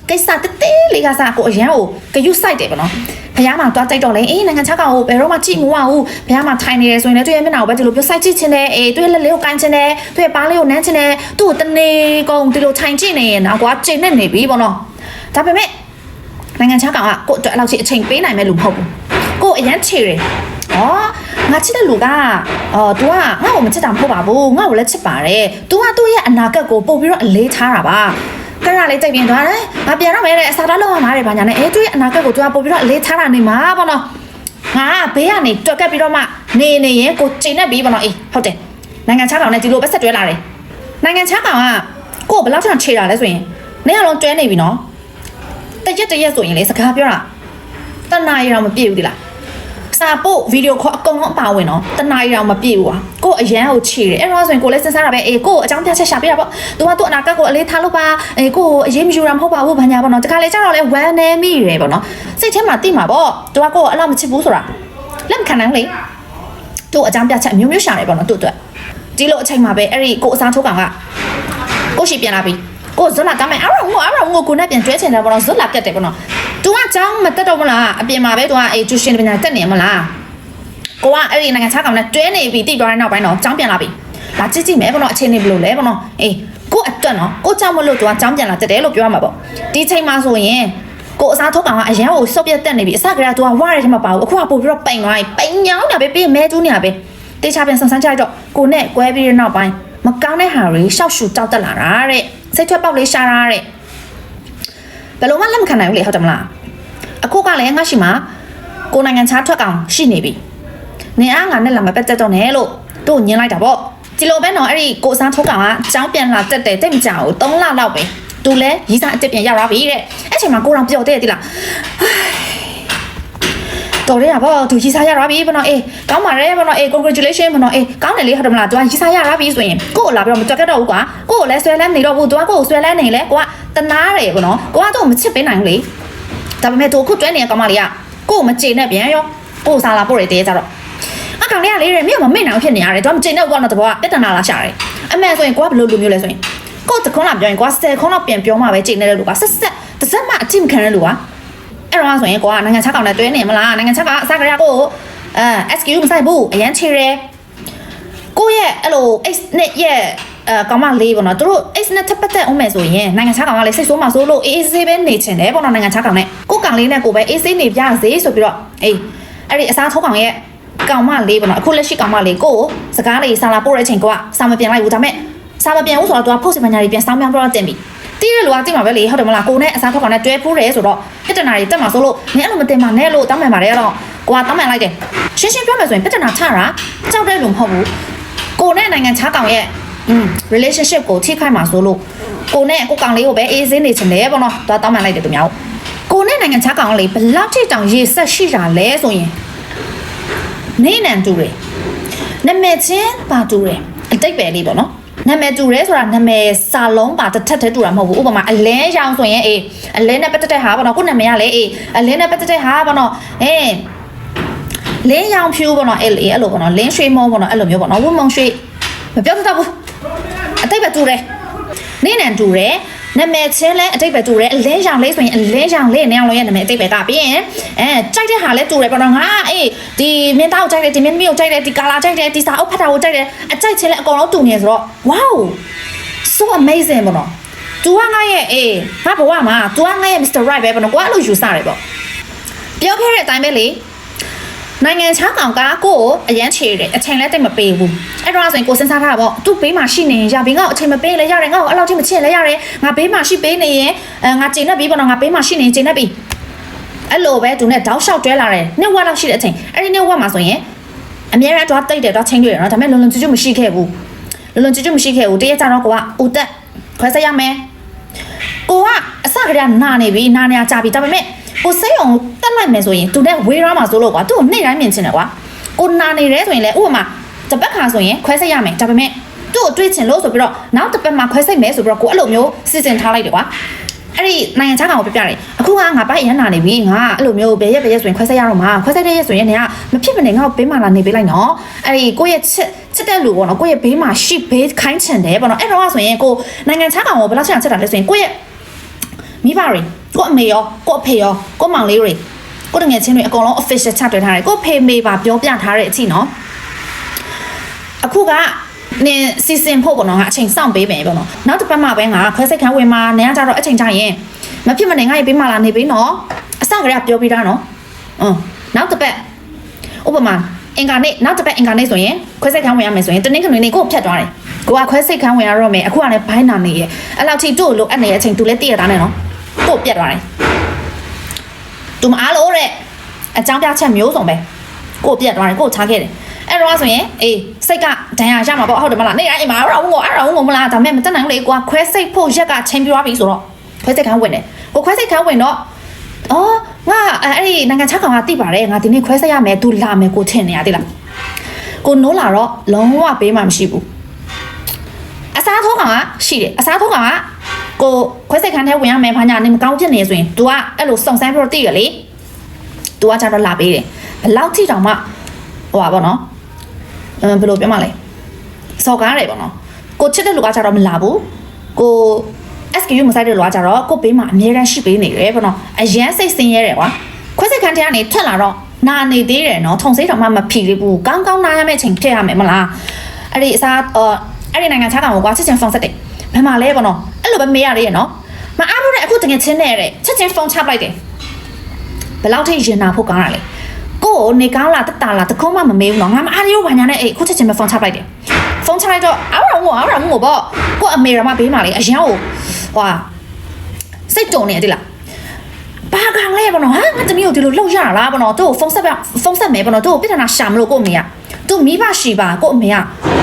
ကိစ္စတေးလေးကစားကိုအရင်ကိုဂယုစိုက်တယ်ပေါ့နော်ဖះမှာသွားတိုက်တော့လေနိုင်ငံခြားကောင်ကိုဘယ်တော့မှကြည့်မဝဘူးဖះမှာထိုင်နေတယ်ဆိုရင်လည်းသူ့ရဲ့မျက်နှာကိုပဲဒီလိုပြောစိုက်ကြည့်ချင်တယ်သူ့ရဲ့လက်လေးကိုကန်ချင်တယ်သူ့ရဲ့ပါးလေးကိုနမ်းချင်တယ်သူ့ကိုတနေကုန်ဒီလိုထိုင်ကြည့်နေရင်တော့ကွာချိန်နဲ့နေပြီပေါ့နော်ဒါပေမဲ့နိုင်ငံခြားကောင်ကကိုအတွက်အဲ့လောက်အချိန်ပေးနိုင်မဲ့လူမဟုတ်ဘူးကိုအရန်ချေတယ်ငါချစ်တဲ့လူကतू ကငါ့ကိုမချစ်တာမဟုတ်ပါဘူးငါ့ကိုလည်းချစ်ပါတယ် तू ကသူ့ရဲ့အနာဂတ်ကိုပို့ပြီးတော့အလေးထားတာပါခဏလေးတိတ်ပြင်သွားတယ်ငါပြန်တော့မယ်တဲ့အစားသားလောက်ရမှာတယ်ဘာညာနဲ့သူ့ရဲ့အနာဂတ်ကို तू ကပို့ပြီးတော့အလေးထားတာနေမှာပေါ့နော်ငါဘေးကနေတွက်ကပ်ပြီးတော့မှနေရင်ကိုချိန်နဲ့ပြီးပေါ့နော်ဟုတ်တယ်နိုင်ငံခြားကောင်နဲ့ဒီလိုပဲဆက်တွဲလာတယ်နိုင်ငံခြားကောင်ကကိုဘယ်လောက်ထိချေတာလဲဆိုရင်နေရာလုံးတွဲနေပြီနော်တရက်ဆိုရင်လေစကားပြောတာတနာရီတော့မပြည့်ဘူးဒီလားစာပို့ဗီဒီယိုခေါ်အကုန်လုံးအပါဝင်နော်တနာရီတော့မပြည့်ဘူးကွာကိုအရန်ကိုချေတယ်အဲ့တော့ဆိုရင်ကိုလည်းစဉ်းစားတာပဲကိုအကြောင်းပြချက်ရှာပြတာပေါ့သူကသူ့အနာဂတ်ကိုအလေးထားလို့ပါကိုအရေးမယူတာမဟုတ်ပါဘူးဘာညာပေါ့နော်တခါလေကျတော့လေဝမ်းနေမိရယ်ပေါ့နော်စိတ်ထဲမှာသိမှာပေါ့သူကကိုအလောက်မချစ်ဘူးဆိုတာလက်မခံနိုင်လေသူ့အကြောင်းပြချက်အမျိုးမျိုးရှာတယ်ပေါ့နော်သူ့အတွက်ဒီလိုအချိန်မှာပဲအဲ့ဒီကိုအစားထိုးကောင်ကကိုရှိပြန်လာပြီကိုဇွတ်လာကမ်းမယ်အဲ့တော့ငိုကိုနဲ့ပြန်ကျွဲချင်တယ်ပေါ့နော်ဇွတ်လာကတ်တယ်ပေါ့နော် तू ကကြောင်းမတက်တော့မလားအပြင်မှာပဲ तू ကကျူရှင်ပညာတက်နေမလားကိုကအဲ့ဒီနိုင်ငံခြားကောင်နဲ့တွဲနေပြီတိသွားတဲ့နောက်ပိုင်းတော့ကြောင်းပြန်လာပြီလာကြည့်မယ်ပေါ့နော်အချိန်နေဘလို့လဲပေါ့နော်ကိုအတွက်နော်ကိုကြောင်းမလို့ तू ကကြောင်းပြန်လာတက်တယ်လို့ပြောရမှာပေါ့ဒီချိန်မှာဆိုရင်ကိုအစားထုတ်ကောင်ကအရန်ကိုစုပ်ပြတ်တက်နေပြီအစကတည်းက तू ကဝါရဲထဲမှာပါဘူးအခုကပို့ပြီးတော့ပိန်သွားပြီပိန်ညောင်းတာပဲပြီးမဲကျူးနေတာပဲတေချာပြန်ဆန်းဆန်းကြိုက်တော့ကိုနဲ့ကွဲပြီးတဲ့နောက်ပိုင်းမကောင်းတဲ့ဟာတွေရှောက်ရှူတောက်တက်လာတာတဲ့စိတ်ထွက်ပေါက်လေးရှာတာတဲ့ဘယ်လိုမှလက်မခံနိုင်ဘူးလေဟုတ်တယ်မလားအခုကလည်းငါရှိမှာကိုနိုင်ငံခြားထွက်ကောင်ရှိနေပြီနေအားငါနဲ့လာမပက်တက်တော့နဲ့လို့တို့ညင်းလိုက်တာပေါ့ဒီလိုပဲနော်အဲ့ဒီကိုအစားထုတ်ကောင်ကအကြောင်းပြန်လာတက်တယ်တိတ်မကြဘူး3လလောက်ပဲသူလဲရီးစားအစ်စ်ပြန်ရောက်လာပြီတဲ့အဲ့ချိန်မှာကိုတော်ပြောတဲ့တိလားတော်ရရပေါ့သူရီးစားရပြီပေါ့နော်ကောင်းပါတယ်ပေါ့နော်congratulation ပေါ့နော်ကောင်းတယ်လေဟုတ်တယ်မလားသူကရီးစားရပြီဆိုရင်ကိုကိုလာပြီးတော့မတွက်တော့ဘူးကွာကိုကိုလည်းဆွဲလန်းနေတော့ဘူးသူကကိုကိုဆွဲလန်းနေလေကိုကတနာတယ်ပေါ့နော်ကိုကတော့မချစ်ပေးနိုင်ဘူးလေဒါပေမဲ့သူအခုတွဲနေတဲ့ကောင်မလေးကကိုကိုမကျေနဲ့ပြန်ရောကိုစားလာပို့ရတဲ့ကြတော့အကောင်လေးကလေတဲ့မြို့မမေ့နိုင်ဖြစ်နေရတယ်သူကမကျေနဲ့ဘောတော့တဘောကတက်တနာလာရှာတယ်အမှန်ဆိုရင်ကိုကဘယ်လိုလူမျိုးလဲဆိုရင်ကိုတခွန်းလာပြောရင်ကိုက10ခွန်းလောက်ပြန်ပြောမှပဲကျေနေတဲ့လူကဆက်တစ်စက်မှအကြည့်မခံတဲ့လူကအဲ့တော့ဆိုရင်ကိုကနိုင်ငံခြားကောင်နဲ့တွဲနေမလားနိုင်ငံခြားကအစားကရကိုSQ မဆိုင်ဘူးအရန်ချေရဲကိုရဲ့အဲ့လို X နဲ့ရဲ့ကောင်မလေးပေါ့နော်သူတို့ X နဲ့ထပ်ပတ်သက်အောင်မယ်ဆိုရင်နိုင်ငံခြားကောင်ကလေးစိတ်ဆိုးမှဆိုလို့အေးဆေးပဲနေချင်တယ်ပေါ့နော်နိုင်ငံခြားကောင်နဲ့ကိုကောင်လေးနဲ့ကိုပဲအေးဆေးနေပြစေဆိုပြီးတော့အဲ့ဒီအစားထိုးကောင်ရဲ့ကောင်မလေးပေါ့နော်အခုလက်ရှိကောင်မလေးကိုစကားလေးစာလာပို့တဲ့အချိန်ကစာမပြန်လိုက်ဘူးဒါပေမဲ့စာမပြန်ဘူးဆိုတော့သူက post ပညာတွေပြန်စောင်းပြန်တော့တင်ပြီတိ တဲ့လူကတိမှာပဲလေဟုတ်တယ်မလားကိုနဲ့အစားထုတ်ကောင်နဲ့တွဲဖိုးတယ်ဆိုတော့ပြဿနာတွေတက်မှာဆိုလို့နင်အဲ့လိုမတင်ပါနဲ့လို့တောင်းပန်ပါတယ်တော့ကိုကတောင်းပန်လိုက်တယ်ရှင်းပြောမယ်ဆိုရင်ပြဿနာချတာကြောက်တဲ့လူမဟုတ်ဘူးကိုနဲ့နိုင်ငံခြားကောင်ရဲ့relationship ကိုထိခိုက်မှာဆိုလို့ကိုနဲ့ကိုကောင်လေးကိုပဲအေးစင်းနေချင်တယ်ပေါ့နော်သွားတောင်းပန်လိုက်တယ်သူများကိုနဲ့နိုင်ငံခြားကောင်လေးဘယ်လောက်ထိတောင်ရေဆက်ရှိတာလဲဆိုရင်နေနံတူတယ်နာမည်ချင်းပါတူတယ်အတိတ်ပဲလေးပေါ့နော်နာမည်တူရဲဆိုတာနာမည်စာလုံးပါတစ်ထက်တည်းတူတာမဟုတ်ဘူးဥပမာအလဲရောင်ဆိုရင်အေးအလဲနဲ့ပတ်သက်တဲ့ဟာပေါ့နော်ကိုနာမည်ကလည်းအေးအလဲနဲ့ပတ်သက်တဲ့ဟာပေါ့နော်လင်းရောင်ဖြူပေါ့နော်အဲ့လိုပေါ့နော်လင်းရွှေမောပေါ့နော်အဲ့လိုမျိုးပေါ့နော်ဝုံမုံရွှေမပြောတတ်ဘူးအတိတ်ပဲတူတယ်နေနံတူတယ်နာမည်ချင်းလဲအတိတ်ပဲတူတယ်အလဲရောင်လေးဆိုရင်အလဲရောင်လေးနဲ့အောင်လို့ရဲ့နာမည်အတိတ်ပဲကပြီးရင်ကြိုက်တဲ့ဟာလဲတူတယ်ပေါ့နော်ငါဒီမင်းသားကိုကြိုက်တယ်ဒီမင်းသမီးကိုကြိုက်တယ်ဒီကာလာကြိုက်တယ်ဒီစာအုပ်ဖတ်တာကိုကြိုက်တယ်အကြိုက်ချင်းလဲအကုန်လုံးတူနေဆိုတော့ wow so amazing ပေါ့နော် तू ကငါရဲ့ငါဘဝမှာ तू ကငါရဲ့ Mr. Right ပဲပေါ့နော်ကိုကအဲ့လိုယူဆတယ်ပေါ့ပြောခဲ့တဲ့အတိုင်းပဲလေနိုင်ငံခြားကောင်ကကိုကိုအရန်ချေတယ်အချိန်လဲတိတ်မပေးဘူးအဲ့တော့ဆိုရင်ကိုစဉ်းစားထားတာပေါ့သူ့ဘေးမှာရှိနေရင်ရပြီငါ့ကိုအချိန်မပေးလဲရတယ်ငါ့ကိုအဲ့လောက်ထိမချစ်လဲရတယ်ငါဘေးမှာရှိပေးနေရင်ငါကျင်နေပြီပေါ့နော်ငါဘေးမှာရှိနေရင်ကျင်နေပြီအဲ့လိုပဲသူနဲ့တောက်လျှောက်တွဲလာတယ်နှစ်ဝက်လောက်ရှိတဲ့အချိန်အဲ့ဒီနှစ်ဝက်မှာဆိုရင်အများရတော့တိတ်တယ်တော့ချင်းတွေ့တယ်နော်ဒါပေမဲ့လုံလုံကျွတ်မရှိခဲ့ဘူးလုံလုံကျွတ်မရှိခဲ့ဘူးတရက်ကြတော့ကိုကဦးတက်ခွဲဆက်ရမယ်ကိုကအစကတည်းကနာနေပြီနာနေကြပြီဒါပေမဲ့ကိုစိတ်အောင်တက်လိုက်မယ်ဆိုရင်သူနဲ့ဝေးရမှာဆိုလို့ကွာသူ့ကိုနှိမ့်တိုင်းမြင်ချင်တယ်ကွာကိုနာနေတယ်ဆိုရင်လေဥပမာတစ်ပတ်ခါဆိုရင်ခွဲစိတ်ရမယ်ဒါပေမဲ့သူ့ကိုတွေးချင်လို့ဆိုပြီးတော့နောက်တစ်ပတ်မှခွဲစိတ်မယ်ဆိုပြီးတော့ကိုအဲ့လိုမျိုးစီစဉ်ထားလိုက်တယ်ကွာအဲ့ဒီနိုင်ငံခြားကောင်ကိုပြပြတယ်အခုကငါပိုက်ရန်နာနေပြီငါအဲ့လိုမျိုးဘယ်ရက်ဆိုရင်ခွဲစိတ်ရတော့မှာခွဲစိတ်တဲ့ရက်ဆိုရင်နေကမဖြစ်မနေငါ့ကိုဘေးမှာလာနေပေးလိုက်နော်အဲ့ဒီကိုရဲ့ချစ်တဲ့လူပေါ့နော်ကိုရဲ့ဘေးမှာရှိဘေးခိုင်းချင်တယ်ပေါ့နော်အဲ့တော့ဆိုရင်ကိုနိုင်ငံခြားကောင်ကိုဘယ်လောက်ချစ်တာလဲဆိုရင်ကိုရဲ့မိဘတွေကိုအမေရောကိုအဖေရောကိုမောင်လေးတွေကိုတငယ်ချင်းတွေအကုန်လုံး official ချတွဲထားတယ်ကိုဖေမေပါပြောပြထားတဲ့အချိန်နော်အခုကနင်စီစဉ်ဖို့ပေါ့နော်ငါအချိန်စောင့်ပေးမယ်ပေါ့နော်နောက်တစ်ပတ်မှပဲငါခွဲစိတ်ခန်းဝင်မှာနင်ကကြတော့အချိန်ကြရင်မဖြစ်မနေငါ့ရေပေးမှလာနေပြီနော်အစကတည်းကပြောပြီးသားနော်နောက်တစ်ပတ်ဥပမာအင်္ဂါနေ့နောက်တစ်ပတ်အင်္ဂါနေ့ဆိုရင်ခွဲစိတ်ခန်းဝင်ရမယ်ဆိုရင်တနင်္ဂနွေနေ့ကိုဖြတ်သွားတယ်ကိုကခွဲစိတ်ခန်းဝင်ရတော့မယ်အခုကလည်းဘိုင်းနာနေရဲ့အဲ့လောက်ထိတို့လိုအပ်နေတဲ့အချိန်သူလည်းတည့်ရတာနဲ့နော်ကိုပြတ်သွားတယ်သူမအားလို့တဲ့အကြောင်းပြချက်မျိုးစုံပဲကိုပြတ်သွားတယ်ကိုချားခဲ့တယ်အဲ့တော့ဆိုရင်စိတ်ကဒဏ်ရာရမှာပေါ့ဟုတ်တယ်မလားနေရအိမ်မှာအဲ့တော့မလားဒါမဲ့မတက်နိုင်လေကိုကခွဲစိတ်ဖို့ရက်ကချင်းပြသွားပြီဆိုတော့ခွဲစိတ်ခန်းဝင်တယ်ကိုခွဲစိတ်ခန်းဝင်တော့ငါအဲ့ဒီနိုင်ငံခြားကောင်ကတိပါတယ်ငါဒီနေ့ခွဲစိတ်ရမယ်သူလာမယ်ကိုထင်နေရသေးလားကိုနိုးလာတော့လုံးဝပေးမှမရှိဘူးအစားထိုးကောင်ကရှိတယ်အစားထိုးကောင်ကကိုခွဲစိတ်ခန်းထဲဝင်ရမယ်ဘာညာနေမကောင်းဖြစ်နေဆိုရင် तू ကအဲ့လိုစုံစမ်းပြီးတော့သိရလေ तू ကကြတော့လာပေးတယ်ဘယ်လောက်ထိတောင်မှဟိုပါပေါ့နော်ဘယ်လိုပြောမှလဲစော်ကားတယ်ပေါ့နော်ကိုချစ်တဲ့လူကကြတော့မလာဘူးကို SKU မဆိုင်တဲ့လူကကြတော့ကိုဘေးမှာအမြဲတမ်းရှိပေးနေတယ်ပေါ့နော်အရန်စိတ်ဆင်းရဲတယ်ကွာခွဲစိတ်ခန်းထဲကနေထွက်လာတော့နာနေသေးတယ်နော်ထုံစိတ်တောင်မှမဖြီသေးဘူးကောင်းကောင်းနားရမယ့်အချိန်ထည့်ရမယ်မလားအဲ့ဒီအစားအဲ့ဒီနိုင်ငံခြားကောင်ကွာချက်ချင်းဖုန်းဆက်တယ်ဘယ်မှာလဲပေါ့နော်အဲ့လိုပဲမေးရလေနော်မအားဘူးတဲ့အခုတကယ်ချင်းနဲ့တဲ့ချက်ချင်းဖုန်းချပလိုက်တယ်ဘယ်လောက်ထိရင်နာဖို့ကောင်းတာလဲကိုနေကောင်းလားတတလားတခုံးမှမမေးဘူးနော်ငါမအားရဘူးဘာညာနဲ့အခုချက်ချင်းပဲဖုန်းချပလိုက်တယ်ဖုန်းချလိုက်တော့အားရမို့ပေါ့ကိုအမေရမဘေးမှာလေအရန်ကိုဟွာစိတ်တုံနေတယ်လားဘာကောင်လဲပေါ့နော်ဟာငါတမီးကိုဒီလိုလှုပ်ရလားပေါ့နော်သူ့ကိုဖုန်းဆက်မယ်ပေါ့နော်သူ့ကိုပြဿနာရှာမလို့ကိုအမေကသူမိဘရှိပါကိုအမေက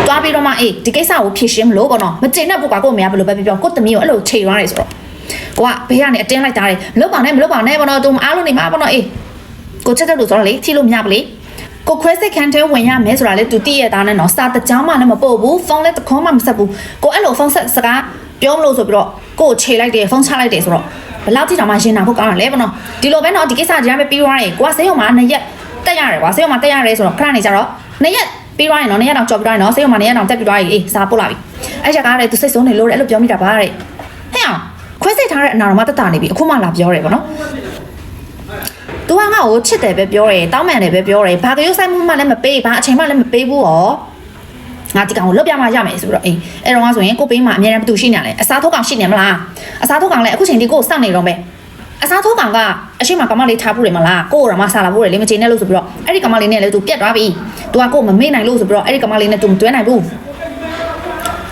တွားပြီးတော့မှဒီကိစ္စကိုဖြေရှင်းမလို့ပေါ့နော်မတင်တဲ့ပုဂ္ဂိုလ်ကိုအမေကဘယ်လိုပဲပြောကိုတမီးကိုအဲ့လိုချိန်သွားတယ်ဆိုတော့ကိုကဘေးကနေအတင်းလိုက်တာတယ်မလုပ်ပါနဲ့ပေါ့နော်သူမအားလို့နေမှာပေါ့နော်ကိုချက်တဲ့လူဆိုတော့လေထိလို့မရပါလေကိုခွဲစိတ်ခန်းထဲဝင်ရမယ်ဆိုတာလေသူတည့်ရတာနဲ့နော်စာတကြောင်းမှလည်းမပို့ဘူးဖုန်းလည်းတခေါမှမဆက်ဘူးကိုအဲ့လိုဖုန်းဆက်စကားပြောမလို့ဆိုပြီးတော့ကိုခြေလိုက်တယ်ဖုန်းချလိုက်တယ်ဆိုတော့ဘယ်လောက်ထိတောင်မှရင်နာဖို့ကောင်းတယ်လဲပေါ့နော်ဒီလိုပဲနော်ဒီကိစ္စတရားပဲပြီးသွားတယ်ကိုကဆေးရုံမှာ2ရက်တက်ရတယ်ကွာဆေးရုံမှာတက်ရတယ်ဆိုတော့ခဏနေကြတော့2ရက်ပြီးသွားရင်နော်2ရက်တောင်ကြော်ပြီးသွားရင်နော်ဆေးရုံမှာ2ရက်တောင်တက်ပြီးသွားပြီစာပို့လာပြီအဲ့ချက်ကားလည်းသူစိတ်ဆုံးနေလို့အဲ့လိုပြောမိတာပါတဲ့ဟဲ့အောင်ခွဲစိတ်ထားတဲ့အနာတော်မှတက်တာနေပြီအခုမှလာပြောတယ်ပေါ့နော်သူကငါ့ကိုချစ်တယ်ပဲပြောတယ်တောင်းပန်တယ်ပဲပြောတယ်ဘာကြိုးဆိုင်မှုမှလည်းမပေးဘာအချိန်မှလည်းမပေးဘူးဟောငါဒီကောင်ကိုလွတ်ပြမှရမယ်ဆိုတော့အဲ့တော့ဆိုရင်ကိုပေးမှအများနဲ့ဘသူရှိနေရလဲအစားထိုးကောင်ရှိနေမလားအစားထိုးကောင်လည်းအခုချိန်ဒီကိုစောင့်နေတော့ပဲအစားထိုးကောင်ကအရှိမကောင်မလေးထားဖို့တယ်မလားကိုတော့မှစားလာဖို့တယ်လေမချိန်နဲ့လို့ဆိုပြီးတော့အဲ့ဒီကောင်မလေးနဲ့လည်းသူပြတ်သွားပြီသူကကိုမမေ့နိုင်လို့ဆိုပြီးတော့အဲ့ဒီကောင်မလေးနဲ့သူမတွဲနိုင်ဘူး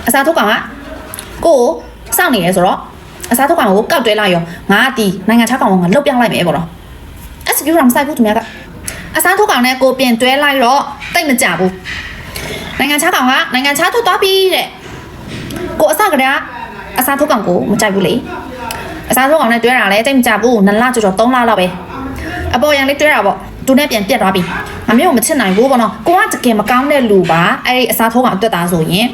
အစားထိုးကောင်ကကိုစောင့်နေရဲဆိုတော့ အစားထုတ်ကောင်ကိုကောက်တွဲလိုက်ရောငါတီနိုင်ငံခြားကောင်ကိုငါလှုပ်ပြလိုက်မယ်ပေါ့နော် execute မဆိုင်ဘူးသူများကအစားထုတ်ကောင်နဲ့ကိုပြင်တွဲလိုက်တော့တိတ်မကြဘူးနိုင်ငံခြားကောင်ကနိုင်ငံခြားထုတ်သွားပြီတဲ့ကိုအစကတည်းကအစားထုတ်ကောင်ကိုမကြိုက်ဘူးလေအစားထုတ်ကောင်နဲ့တွဲတာလည်းတိတ်မကြဘူး2လကျော်ကျော်3လလောက်ပဲအပေါ်ရန်လေးတွဲတာပေါ့သူနဲ့ပြန်ပြတ်သွားပြီငါမျိုးမချစ်နိုင်ဘူးပေါ့နော်ကိုကတကယ်မကောင်းတဲ့လူပါအဲ့ဒီအစားထိုးကောင်အတွက်သားဆိုရင်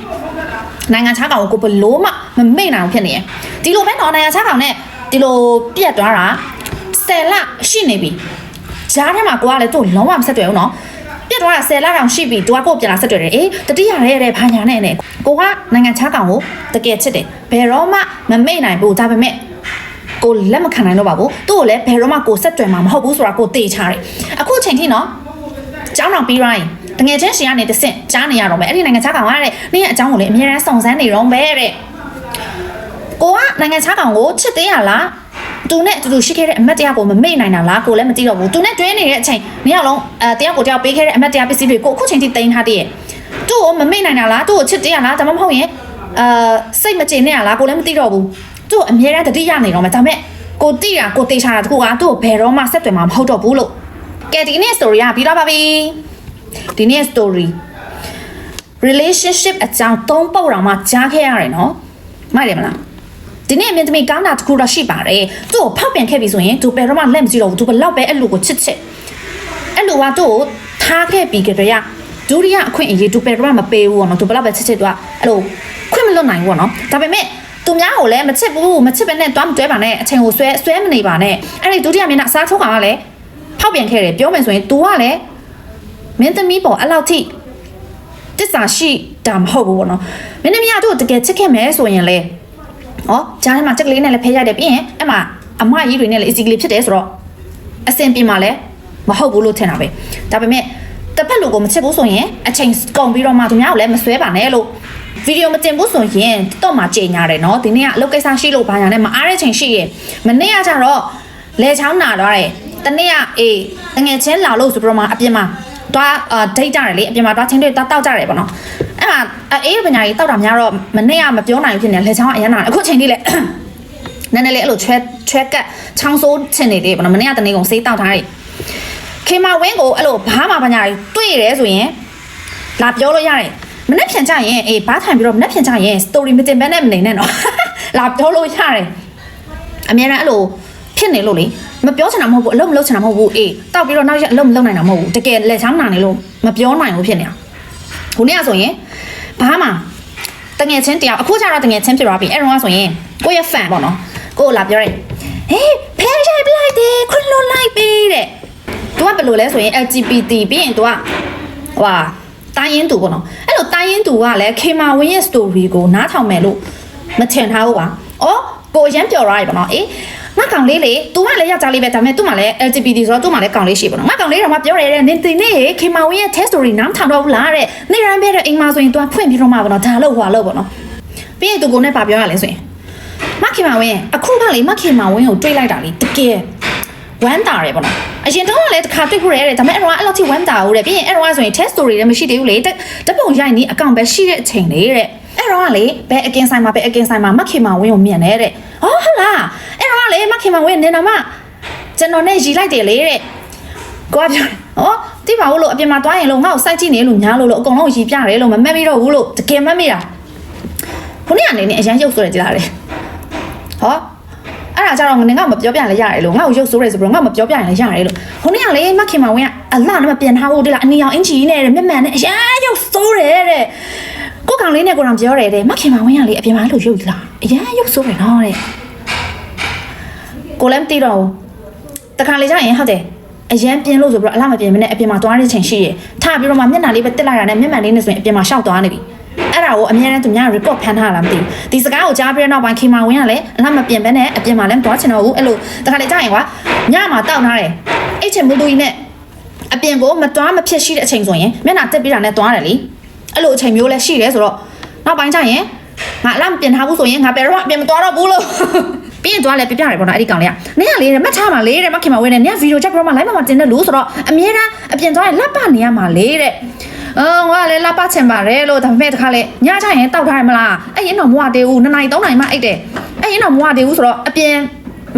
နိုင်ငံခြားကောင်ကိုဘလို့မှမမိတ်နိုင်ဖြစ်နေရဒီလိုပဲနော်နိုင်ငံခြားကောင်နဲ့ဒီလိုပြတ်သွားတာ10လရှိနေပြီဂျားထဲမှာကိုကလည်းသူ့လုံးဝမဆက်တွေ့ဘူးနော်ပြတ်သွားတာ10လတောင်ရှိပြီသူကကိုပြန်လာဆက်တွေ့တယ်အေးတတိယရဲတဲ့ဘာညာနဲ့ကိုကနိုင်ငံခြားကောင်ကိုတကယ်ချစ်တယ်ဘယ်တော့မှမမိတ်နိုင်ဘူးဒါပေမဲ့ကိုလက်မခံနိုင်တော့ပါဘူးသူ့ကိုလည်းဘယ်တော့မှကိုဆက်တွေ့မှာမဟုတ်ဘူးဆိုတာကိုသိချတယ်အခုချိန်ထိနော်ကျောင်းတော်ပြီးတိုင်းတငယ်ချင်းရှင်ကနေတဆင့်ကြားနေရတော့မယ်အဲ့ဒီနိုင်ငံခြားကောင်ကတဲ့နေ့အကြောင်းကိုလည်းအမြဲတမ်းစုံစမ်းနေတော့ပဲတဲ့ကိုကနိုင်ငံခြားကောင်ကိုချစ်သေးရလားသူနဲ့တူတူရှိခဲ့တဲ့အမတ်တရားကိုမမေ့နိုင်တာလားကိုလည်းမသိတော့ဘူးသူနဲ့တွဲနေတဲ့အချိန်နေ့ရောက်လုံးတယောက်ကိုတယောက်ပေးခဲ့တဲ့အမတ်တရားပစ္စည်းတွေကိုအခုချိန်ထိတင်ထားတည်းရဲ့သူ့ကိုမမေ့နိုင်တာလားသူ့ကိုချစ်သေးရလားဒါမှမဟုတ်ရင်စိတ်မကျေနပ်ရလားကိုလည်းမသိတော့ဘူးသူ့အမြဲတမ်းတတိယနေတော့မယ်ဒါပေမဲ့ကိုတိတာကိုတေချာတာတခုကသူ့ကိုဘယ်တော့မှဆက်သွယ်မှာမဟုတ်တော့ဘူးလို့ကဲဒီနေ့ story ကပြီးတော့ပါပြီဒီနေ့ story relationship အကြောင်း3ပုတ်တောင်မှကြားခဲ့ရတယ်နော်မှတ်တယ်မလားဒီနေ့အမြင်သမီးကောင်းတာတခုတော့ရှိပါတယ်သူ့ကိုဖောက်ပြန်ခဲ့ပြီဆိုရင်သူဘယ်တော့မှလက်မကြည့်တော့ဘူးသူဘလောက်ပဲအဲ့လူကိုချစ်အဲ့လူကသူ့ကိုထားခဲ့ပြီးကြရဒုတိယအခွင့်အရေးသူဘယ်တော့မှမပေးဘူးပေါ့နော်သူဘလောက်ပဲချစ်သူကအဲ့လိုခွင့်မလွတ်နိုင်ဘူးပေါ့နော်ဒါပေမဲ့သူများကိုလည်းမချစ်ဘူးမချစ်ပဲနဲ့တွားမတွဲပါနဲ့အချိန်ကိုဆွဲမနေပါနဲ့အဲ့ဒီဒုတိယမျက်နှာအစားထုတ်ကောင်ကလည်းဖောက်ပြန်ခဲ့တယ်ပြောမယ်ဆိုရင် तू ကလည်းမင်းသမီးပေါ်အဲ့လောက်ထိတစ္ဆာရှိတာမဟုတ်ဘူးပေါ့နော်မင်းသမီးကသူ့ကိုတကယ်ချစ်ခဲ့မယ်ဆိုရင်လေဂျားထဲမှာချက်ကလေးနဲ့လည်းဖဲရိုက်တယ်ပြီးရင်အဲ့မှာအမကြီးတွေနဲ့လည်းအစီကလေးဖြစ်တယ်ဆိုတော့အစင်ပြေမှာလည်းမဟုတ်ဘူးလို့ထင်တာပဲဒါပေမဲ့တစ်ဖက်လူကိုမချစ်ဘူးဆိုရင်အချိန်ကုန်ပြီးတော့မှသူများကိုလည်းမဆွဲပါနဲ့လို့ဗီဒီယိုမတင်ဘူးဆိုရင်တော့မှကြေညာတယ်နော်ဒီနေ့ကအလုပ်ကိစ္စရှိလို့ဘာညာနဲ့မအားတဲ့ချိန်ရှိရင်မနေ့ကကျတော့လေချောင်းနာသွားတယ်တနေ့ကတငယ်ချင်းလာလို့ဆိုပြီးတော့မှအပြင်မှာတွားဒိတ်ကြတယ်လေအပြင်မှာတွားချင်းတွေတောက်ကြတယ်ပေါ့နော်အဲ့မှာအေးပညာကြီးတောက်တာများတော့မနေ့ကမပြောနိုင်ဘူးဖြစ်နေလေချောင်းအရန်နာအခုချိန်ထိလေနည်းနည်းလေးအဲ့လိုချွဲကတ်ချောင်းဆိုးချင်နေတယ်ပေါ့နော်မနေ့ကတနေ့ကုန်စေးတောက်ထားတယ်ခေမဝင်းကိုအဲ့လိုဘာမှပညာကြီးတွေ့တယ်ဆိုရင်လာပြောလို့ရတယ်မနေ့ပြန်ကြရင်ဘားထိုင်ပြီးတော့မနေ့ပြန်ကြရင် story မတင်ဘဲနဲ့မနေနဲ့နော်လာပြောလို့ရတယ်အများအားအဲ့လိုဖြစ်နေလို့လေမပြောချင်တာမဟုတ်ဘူးအလုပ်မလုပ်ချင်တာမဟုတ်ဘူးတောက်ပြီးတော့နောက်ရက်အလုပ်မလုပ်နိုင်တာမဟုတ်ဘူးတကယ်လက်ချောင်းနာနေလို့မပြောနိုင်ဘူးဖြစ်နေတာခုနေ့ကဆိုရင်ဘာမှတငယ်ချင်းတရားအခုကျတော့တငယ်ချင်းဖြစ်သွားပြီအဲ့တော့ဆိုရင်ကိုယ့်ရဲ့ fan ပေါ့နော်ကိုယ်လာပြောတယ်ဖဲရိုက်ပလိုက်တယ်ခွန်းလွန်လိုက်ပြီတဲ့သူကဘယ်လိုလဲဆိုရင် LGBT ပြီးရင်သူကတိုင်းရင်သူပေါ့နော်အဲ့လိုတိုင်းရင်သူကလည်းခေမာဝင်းရဲ့ story ကိုနားထောင်မယ်လို့မထင်ထားဘူးပါကိုရမ်းပြော်ရတယ်ပေါ့နော်ငါကောင်လေးလေ तू ကလည်းယောက်ျားလေးပဲဒါပေမဲ့ तू မှလည်း LGBT ဆိုတော့ तू မှလည်းကောင်လေးရှိပေါ့နော်ငါကောင်လေးတော့မှပြောရတယ်တဲ့နင်တင်နေခေမာဝင်းရဲ့ test story နားထောင်တော့ဘူးလားတဲ့နေရန်ပြတဲ့အိမ်မှာဆိုရင် तू ဖွင့်ပြီးတော့မှပေါ့နော်ဒါလို့ပေါ့နော်ပြီးရင် तू ကိုနဲ့ပါပြောရလဲဆိုရင်မခေမာဝင်းအခုကလေမခေမာဝင်းကိုတွေးလိုက်တာလေတကယ်ဝမ်းတာတယ်ပေါ့နော်အရင်တော့လည်းတစ်ခါတွေ့ခုရဲတယ်ဒါပေမဲ့အဲ့တော့အဲ့လောက်ထိဝမ်းတာဟုတ်တယ်ပြီးရင်အဲ့တော့ဆိုရင် test story လည်းမရှိသေးဘူးလေတပုံရိုက်နေအကောင့်ပဲရှိတဲ့အချိန်လေးတဲ့အဲ့တော့ကလေဘယ်အကင်ဆိုင်မှာမခေမာဝင်းကိုမြင်နေတဲ့ဟုတ်လားအဲ့တော့လေမခေမာဝင်းနေတော့မှကျွန်တော်နဲ့ရီလိုက်တယ်လေတဲ့ကိုကပြောတိပါဘူးလို့အပြင်မှာတွားရင်လို့ငါ့ကိုစိုက်ကြည့်နေလို့ညားလို့အကုန်လုံးရီပြတယ်လို့မမက်မိတော့ဘူးလို့တကယ်မက်မိတာခုနေ့ကနေအရန်ရုပ်ဆိုတယ်ကြည်လားတဲ့အဲ့ဒါကြတော့ငါမပြောပြလဲရတယ်လို့ငါ့ကိုရုပ်ဆိုးတယ်ဆိုပြီးတော့ငါမပြောပြရင်လည်းရတယ်လို့ခုနေ့ကလေမခင်မဝင်းကအလှနဲ့မပြန်ထားဘူးတိလားအနီအောင်အင်ချီနဲ့မျက်မှန်နဲ့အရန်ရုပ်ဆိုးတယ်တဲ့ကိုကောင်လေးနဲ့ကိုတော်ပြောတယ်တဲ့မခင်မဝင်းကလေအပြင်မှာလို့ရုပ်လားအရန်ရုပ်ဆိုးတယ်နော်တဲ့ကိုလည်းမသိတော့ဘူးတခါလေကျရင်ဟုတ်တယ်အရန်ပြင်းလို့ဆိုပြီးတော့အလှမပြင်းမနဲ့အပြင်မှာသွားတဲ့ချိန်ရှိရထားပြီးတော့မှမျက်နှာလေးပဲတက်လိုက်တာနဲ့မျက်မှန်လေးနဲ့ဆိုရင်အပြင်မှာရှောက်သွားနေပြီအဲ့ဒါကိုအများနဲ့သူများ record ဖမ်းထားလားမသိဘူးဒီစကားကိုကြားပြီးတော့နောက်ပိုင်းခေမာဝင်းကလည်းအလှမပြင်းပဲနဲ့အပြင်မှာလည်းမသွားချင်တော့ဘူးအဲ့လိုတခါလေကျရင်ကွာညမှာတောက်ထားတယ်အဲ့ချိန်မူတူကြီးနဲ့အပြင်ကိုမသွားမဖြစ်ရှိတဲ့အချိန်ဆိုရင်မျက်နှာတက်ပြီးတာနဲ့သွားတယ်လေအဲ့လိုအချိန်မျိုးလည်းရှိတယ်ဆိုတော့နောက်ပိုင်းကျရင်ငါအလှမပြင်းထားဘူးဆိုရင်ငါဘယ်တော့မှအပြင်မသွားတော့ဘူးလို့ပြီးရင်သွားလဲပြပြတယ်ပေါ့နော်အဲ့ဒီကောင်လေးကနင်ကလေးမှတ်ထားမှာလေးတဲ့မခင်မဝင်းနဲ့နင်ကဗီဒီယိုချက်ပြီးတော့မှ live မှာတင်တယ်လို့ဆိုတော့အမြဲတမ်းအပြင်သွားရင်လက်ပနေရမှာလေးတဲ့ ငါလည်းလာပချင်ပါတယ်လို့ဒါပေမဲ့တခါလေညချရင်တောက်ထားရမလားအဲ့ရင်တော့မဝသေးဘူး2 နာရီ3 နာရီမှအိတ်တယ်အဲ့ရင်တော့မဝသေးဘူးဆိုတော့အပြင်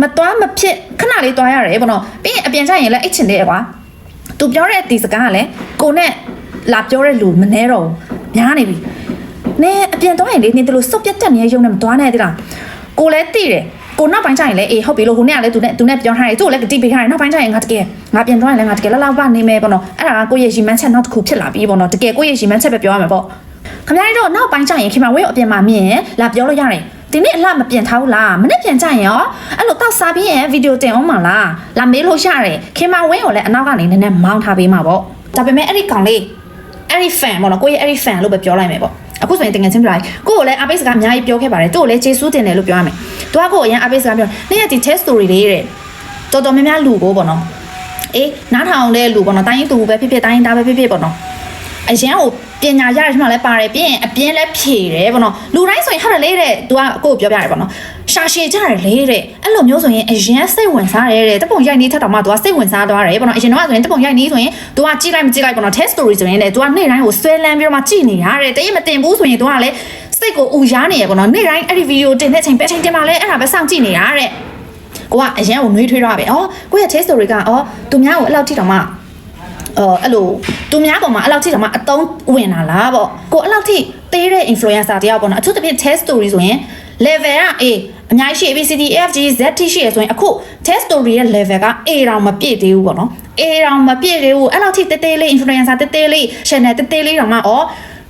မသွားမဖြစ်ခဏလေးသွားရတယ်ပေါ့နော်ပြီးရင်အပြင်ချရင်လည်းအိတ်ချင်တယ်ကွာသူပြောတဲ့ဒီစကားကလည်းကိုနဲ့လာပြောတဲ့လူမနှဲတော့များနေပြီနင်းအပြင်သွားရင်လေနင်းတို့စုပ်ပြတ်တက်နေရုံနဲ့မသွားနဲ့တိလားကိုလည်းသိတယ်ကိုနောက်ပိုင်းကျရင်လည်းအေးဟုတ်ပြီလို့ကိုနဲ့ကလည်းသူနဲ့ပြောထားတယ်သူ့ကိုလည်းကတိပေးထားတယ်နောက်ပိုင်းကျရင်ငါတကယ်ငါပြန်သွားရင်လည်းငါတကယ်လောက်ပါနေမယ်ပေါ့နော်အဲ့ဒါကကိုရဲ့ရီမန်းချက်နောက်တစ်ခုဖြစ်လာပြီပေါ့နော်တကယ်ကိုရဲ့ရီမန်းချက်ပဲပြောရမှာပေါ့ခင်ဗျားတို့နောက်ပိုင်းကျရင်ခင်မဝင်းအပြင်မှာမြင်လာပြောလို့ရတယ်ဒီနေ့အလှမပြင်ထားဘူးလားမနေ့ပြန်ကြရင်ရောအဲ့လိုတောက်စားပြီးရင်ဗီဒီယိုတင်အောင်မလားလာမေးလို့ရတယ်ခင်မဝင်းကိုလည်းအနောက်ကနေနည်းနည်းမောင်းထားပေးမှာပေါ့ဒါပေမဲ့အဲ့ဒီကောင်လေးအဲ့ဒီ fan ပေါ့နော်ကိုရဲ့အဲ့ဒီ fan လို့ပဲပြောလိုက်မယ်ပေါ့အခုဆိုရင်တင်ငယ်ချင်းပြလိုက်ကိုကိုလည်းအပိတ်စကားအများကြီးပြောခဲ့ပါတယ်သူ့ကိုလည်းကျေးဇူးတင်တယ်လို့ပြောရမယ်သူကကိုအရင်အပိတ်စကားပြောနေ့ရက်ဒီ test story လေးတဲ့တော်တော်များများလူကိုပေါ့နော်အေးနားထောင်တဲ့လူပေါ့နော်တိုင်းရင်သူပဲဖြစ်ဖြစ်တိုင်းရင်သားပဲဖြစ်ဖြစ်ပေါ့နော်အရင်ကပညာရတဲ့မှာလည်းပါတယ်ပြီးရင်အပြင်းလည်းဖြေတယ်ပေါ့နော်လူတိုင်းဆိုရင်ဟုတ်တယ်လေတဲ့သူကကိုပြောပြရတယ်ပေါ့နော်ရှာရှည်ကြတယ်လေတဲ့အဲ့လိုမျိုးဆိုရင်အရင်စိတ်ဝင်စားတယ်တဲ့တပုံရိုက်နေထက်တော့မှသူကစိတ်ဝင်စားသွားတယ်ပေါ့နော်အရင်တော့ဆိုရင်တပုံရိုက်နေဆိုရင်သူကကြည့်လိုက်မကြည့်လိုက်ပေါ့နော် test story ဆိုရင်လေသူကနေ့တိုင်းကိုဆွဲလန်းပြီးတော့မှကြည့်နေရတယ်တကယ်မတင်ဘူးဆိုရင်သူကလည်းစိတ်ကိုဥရားနေရပေါ့နော်နေ့တိုင်းအဲ့ဒီဗီဒီယိုတင်တဲ့အချိန်ပဲအချိန်တင်ပါလဲအဲ့ဒါပဲစောင့်ကြည့်နေရတဲ့ကိုကအရင်ကိုနှွေးထွေးတော့ပဲကိုရဲ့ test story ကသူများကိုအဲ့လောက်ထိတောင်မှအဲ့လိုသူများပေါ်မှာအဲ့လောက်ထိတောင်မှအတုံးဝင်လာလားပေါ့ကိုအဲ့လောက်ထိသေးတဲ့ influencer တယောက်ပေါ့နော်အထူးသဖြင့် test story ဆိုရင် level က A အများကြီးရှိ ABCD EFG ZT ရှိရဆိုရင်အခု test story ရဲ့ level က A တောင်မပြည့်သေးဘူးပေါ့နော် A တောင်မပြည့်သေးဘူးအဲ့လောက်ထိတဲလေး influencer တဲလေး channel တဲလေးတောင်မှ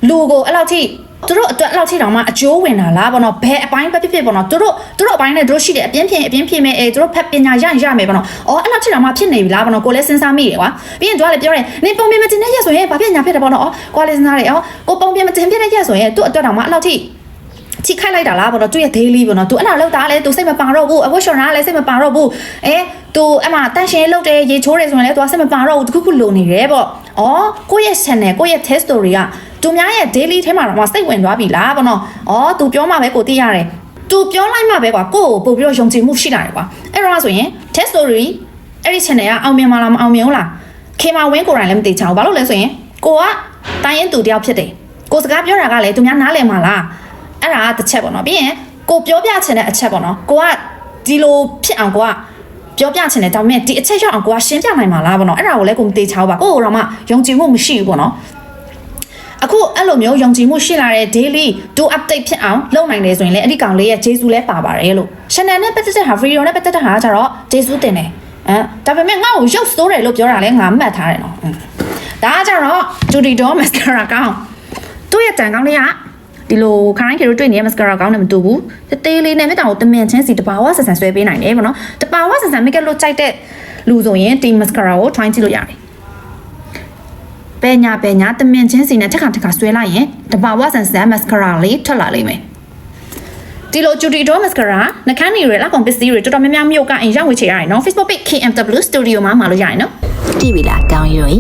လူကိုအဲ့လောက်ထိသူတို့အတွက်အဲ့လောက်ထိတောင်မှအကျိုးဝင်တာလားပေါ့နော်ဘယ်အပိုင်းပဲဖြစ်ဖြစ်ပေါ့နော်သူတို့အပိုင်းနဲ့သူတို့ရှိတယ်အပြင်းဖြင်းမဲ့သူတို့ဖက်ပညာရမယ်ပေါ့နော်အဲ့လောက်ထိတောင်မှဖြစ်နေပြီလားပေါ့နော်ကိုလည်းစဉ်းစားမိတယ်ကွာပြီးရင်သူကလည်းပြောတယ်နင်ပုံပြမတင်တဲ့ရက်ဆိုရင်ဘာဖြစ်ညာဖြစ်တယ်ပေါ့နော်ကိုလည်းစဉ်းစားတယ်ကိုပုံပြမတင်ဖြစ်တဲ့ရက်ဆိုရင်သူ့အတွက်တောင်မှအဲ့လောက်ထိချိခိုက်လိုက်တာလားပေါ့နော်သူရဲ့ daily ပေါ့နော်သူအဲ့ဒါလောက်တာလဲသူစိတ်မပါတော့ဘူးအဝတ်လျှော်တာလည်းစိတ်မပါတော့ဘူးသူအမှတန့်ရှင်းလုပ်တယ်ရေချိုးတယ်ဆိုရင်လည်းသူကစိတ်မပါတော့ဘူးတခုလိုနေတယ်ပေါ့ကိုရဲ့ channel ကိုရဲ့ test story ကသူများရဲ့ daily ထဲမှာတော့စိတ်ဝင်သွားပြီလားပေါ့နော်သူပြောမှပဲကိုသိရတယ်သူပြောလိုက်မှပဲကွာကိုကိုပို့ပြီးတော့ယုံကြည်မှုရှိလာတယ်ကွာအဲ့တော့ဆိုရင် test story အဲ့ဒီ channel ကအောင်မြင်မလားမအောင်မြင်ဘူးလားခေမာဝင်းကိုယ်တိုင်လည်းမသိချင်ဘူးဘာလို့လဲဆိုရင်ကိုကတိုင်းရင်သူတယောက်ဖြစ်တယ်ကိုစကားပြောတာကလည်းသူများနားလည်မှာလားအဲ့ဒါကတစ်ချက်ပေါ့နော်ပြီးရင်ကိုပြောပြချင်တဲ့အချက်ပေါ့နော်ကိုကဒီလိုဖြစ်အောင်ကိုကပြောပြချင်တယ်ဒါပေမဲ့ဒီအချက်ရောက်အောင်ကိုကရှင်းပြနိုင်မှာလားပေါ့နော်အဲ့ဒါကိုလည်းကိုမသိချဘူးပါကိုတော့မှယုံကြည်မှုမရှိဘူးပေါ့နော်အခုအဲ့လိုမျိုးယုံကြည်မှုရှိလာတဲ့ daily do update ဖြစ်အောင်လုပ်နိုင်တယ်ဆိုရင်လည်းအဲ့ဒီကောင်လေးရဲ့ဂျေဇူးလဲပါပါတယ်လို့ channel နဲ့ပတ်သက်တဲ့ဟာ video နဲ့ပတ်သက်တဲ့ဟာကျတော့ဂျေဇူးတင်တယ်ဒါပေမဲ့ငါ့ကိုရုပ်ဆိုးတယ်လို့ပြောတာလဲငါမှတ်ထားတယ်နော်ဒါကကျတော့ Judy Doll mascara ကောင်းသူ့ရဲ့တန်ကောင်းလေးကဒီလိုခိုင်းခေတို့တွေ့နေတဲ့ mascara ကောင်းတယ်မတူဘူးတေးလေးနဲ့မြတ်တောင်ကိုတမင်ချင်းစီတဘာဝဆန်ဆန်ဆွဲပေးနိုင်တယ်ပေါ့နော်တဘာဝဆန်ဆန် make up လို့ကြိုက်တဲ့လူဆိုရင်ဒီ mascara ကို try ကြည့်လို့ရတယ်ပဲညာတမင်ချင်းစီနဲ့တစ်ခါဆွဲလိုက်ရင်တဘာဝဆန်ဆန် mascara လေးထွက်လာလိမ့်မယ်ဒီလို Judy Doll mascara နှခမ်းနေရလောက်ကောင်ပစ္စည်းတွေတော်တော်များများမြို့ကအင်ရောက်ဝေချေရတယ်နော် Facebook page KMW Studio မှာမှာလို့ရတယ်နော်ကြည့်ပြီလားကောင်းရွေး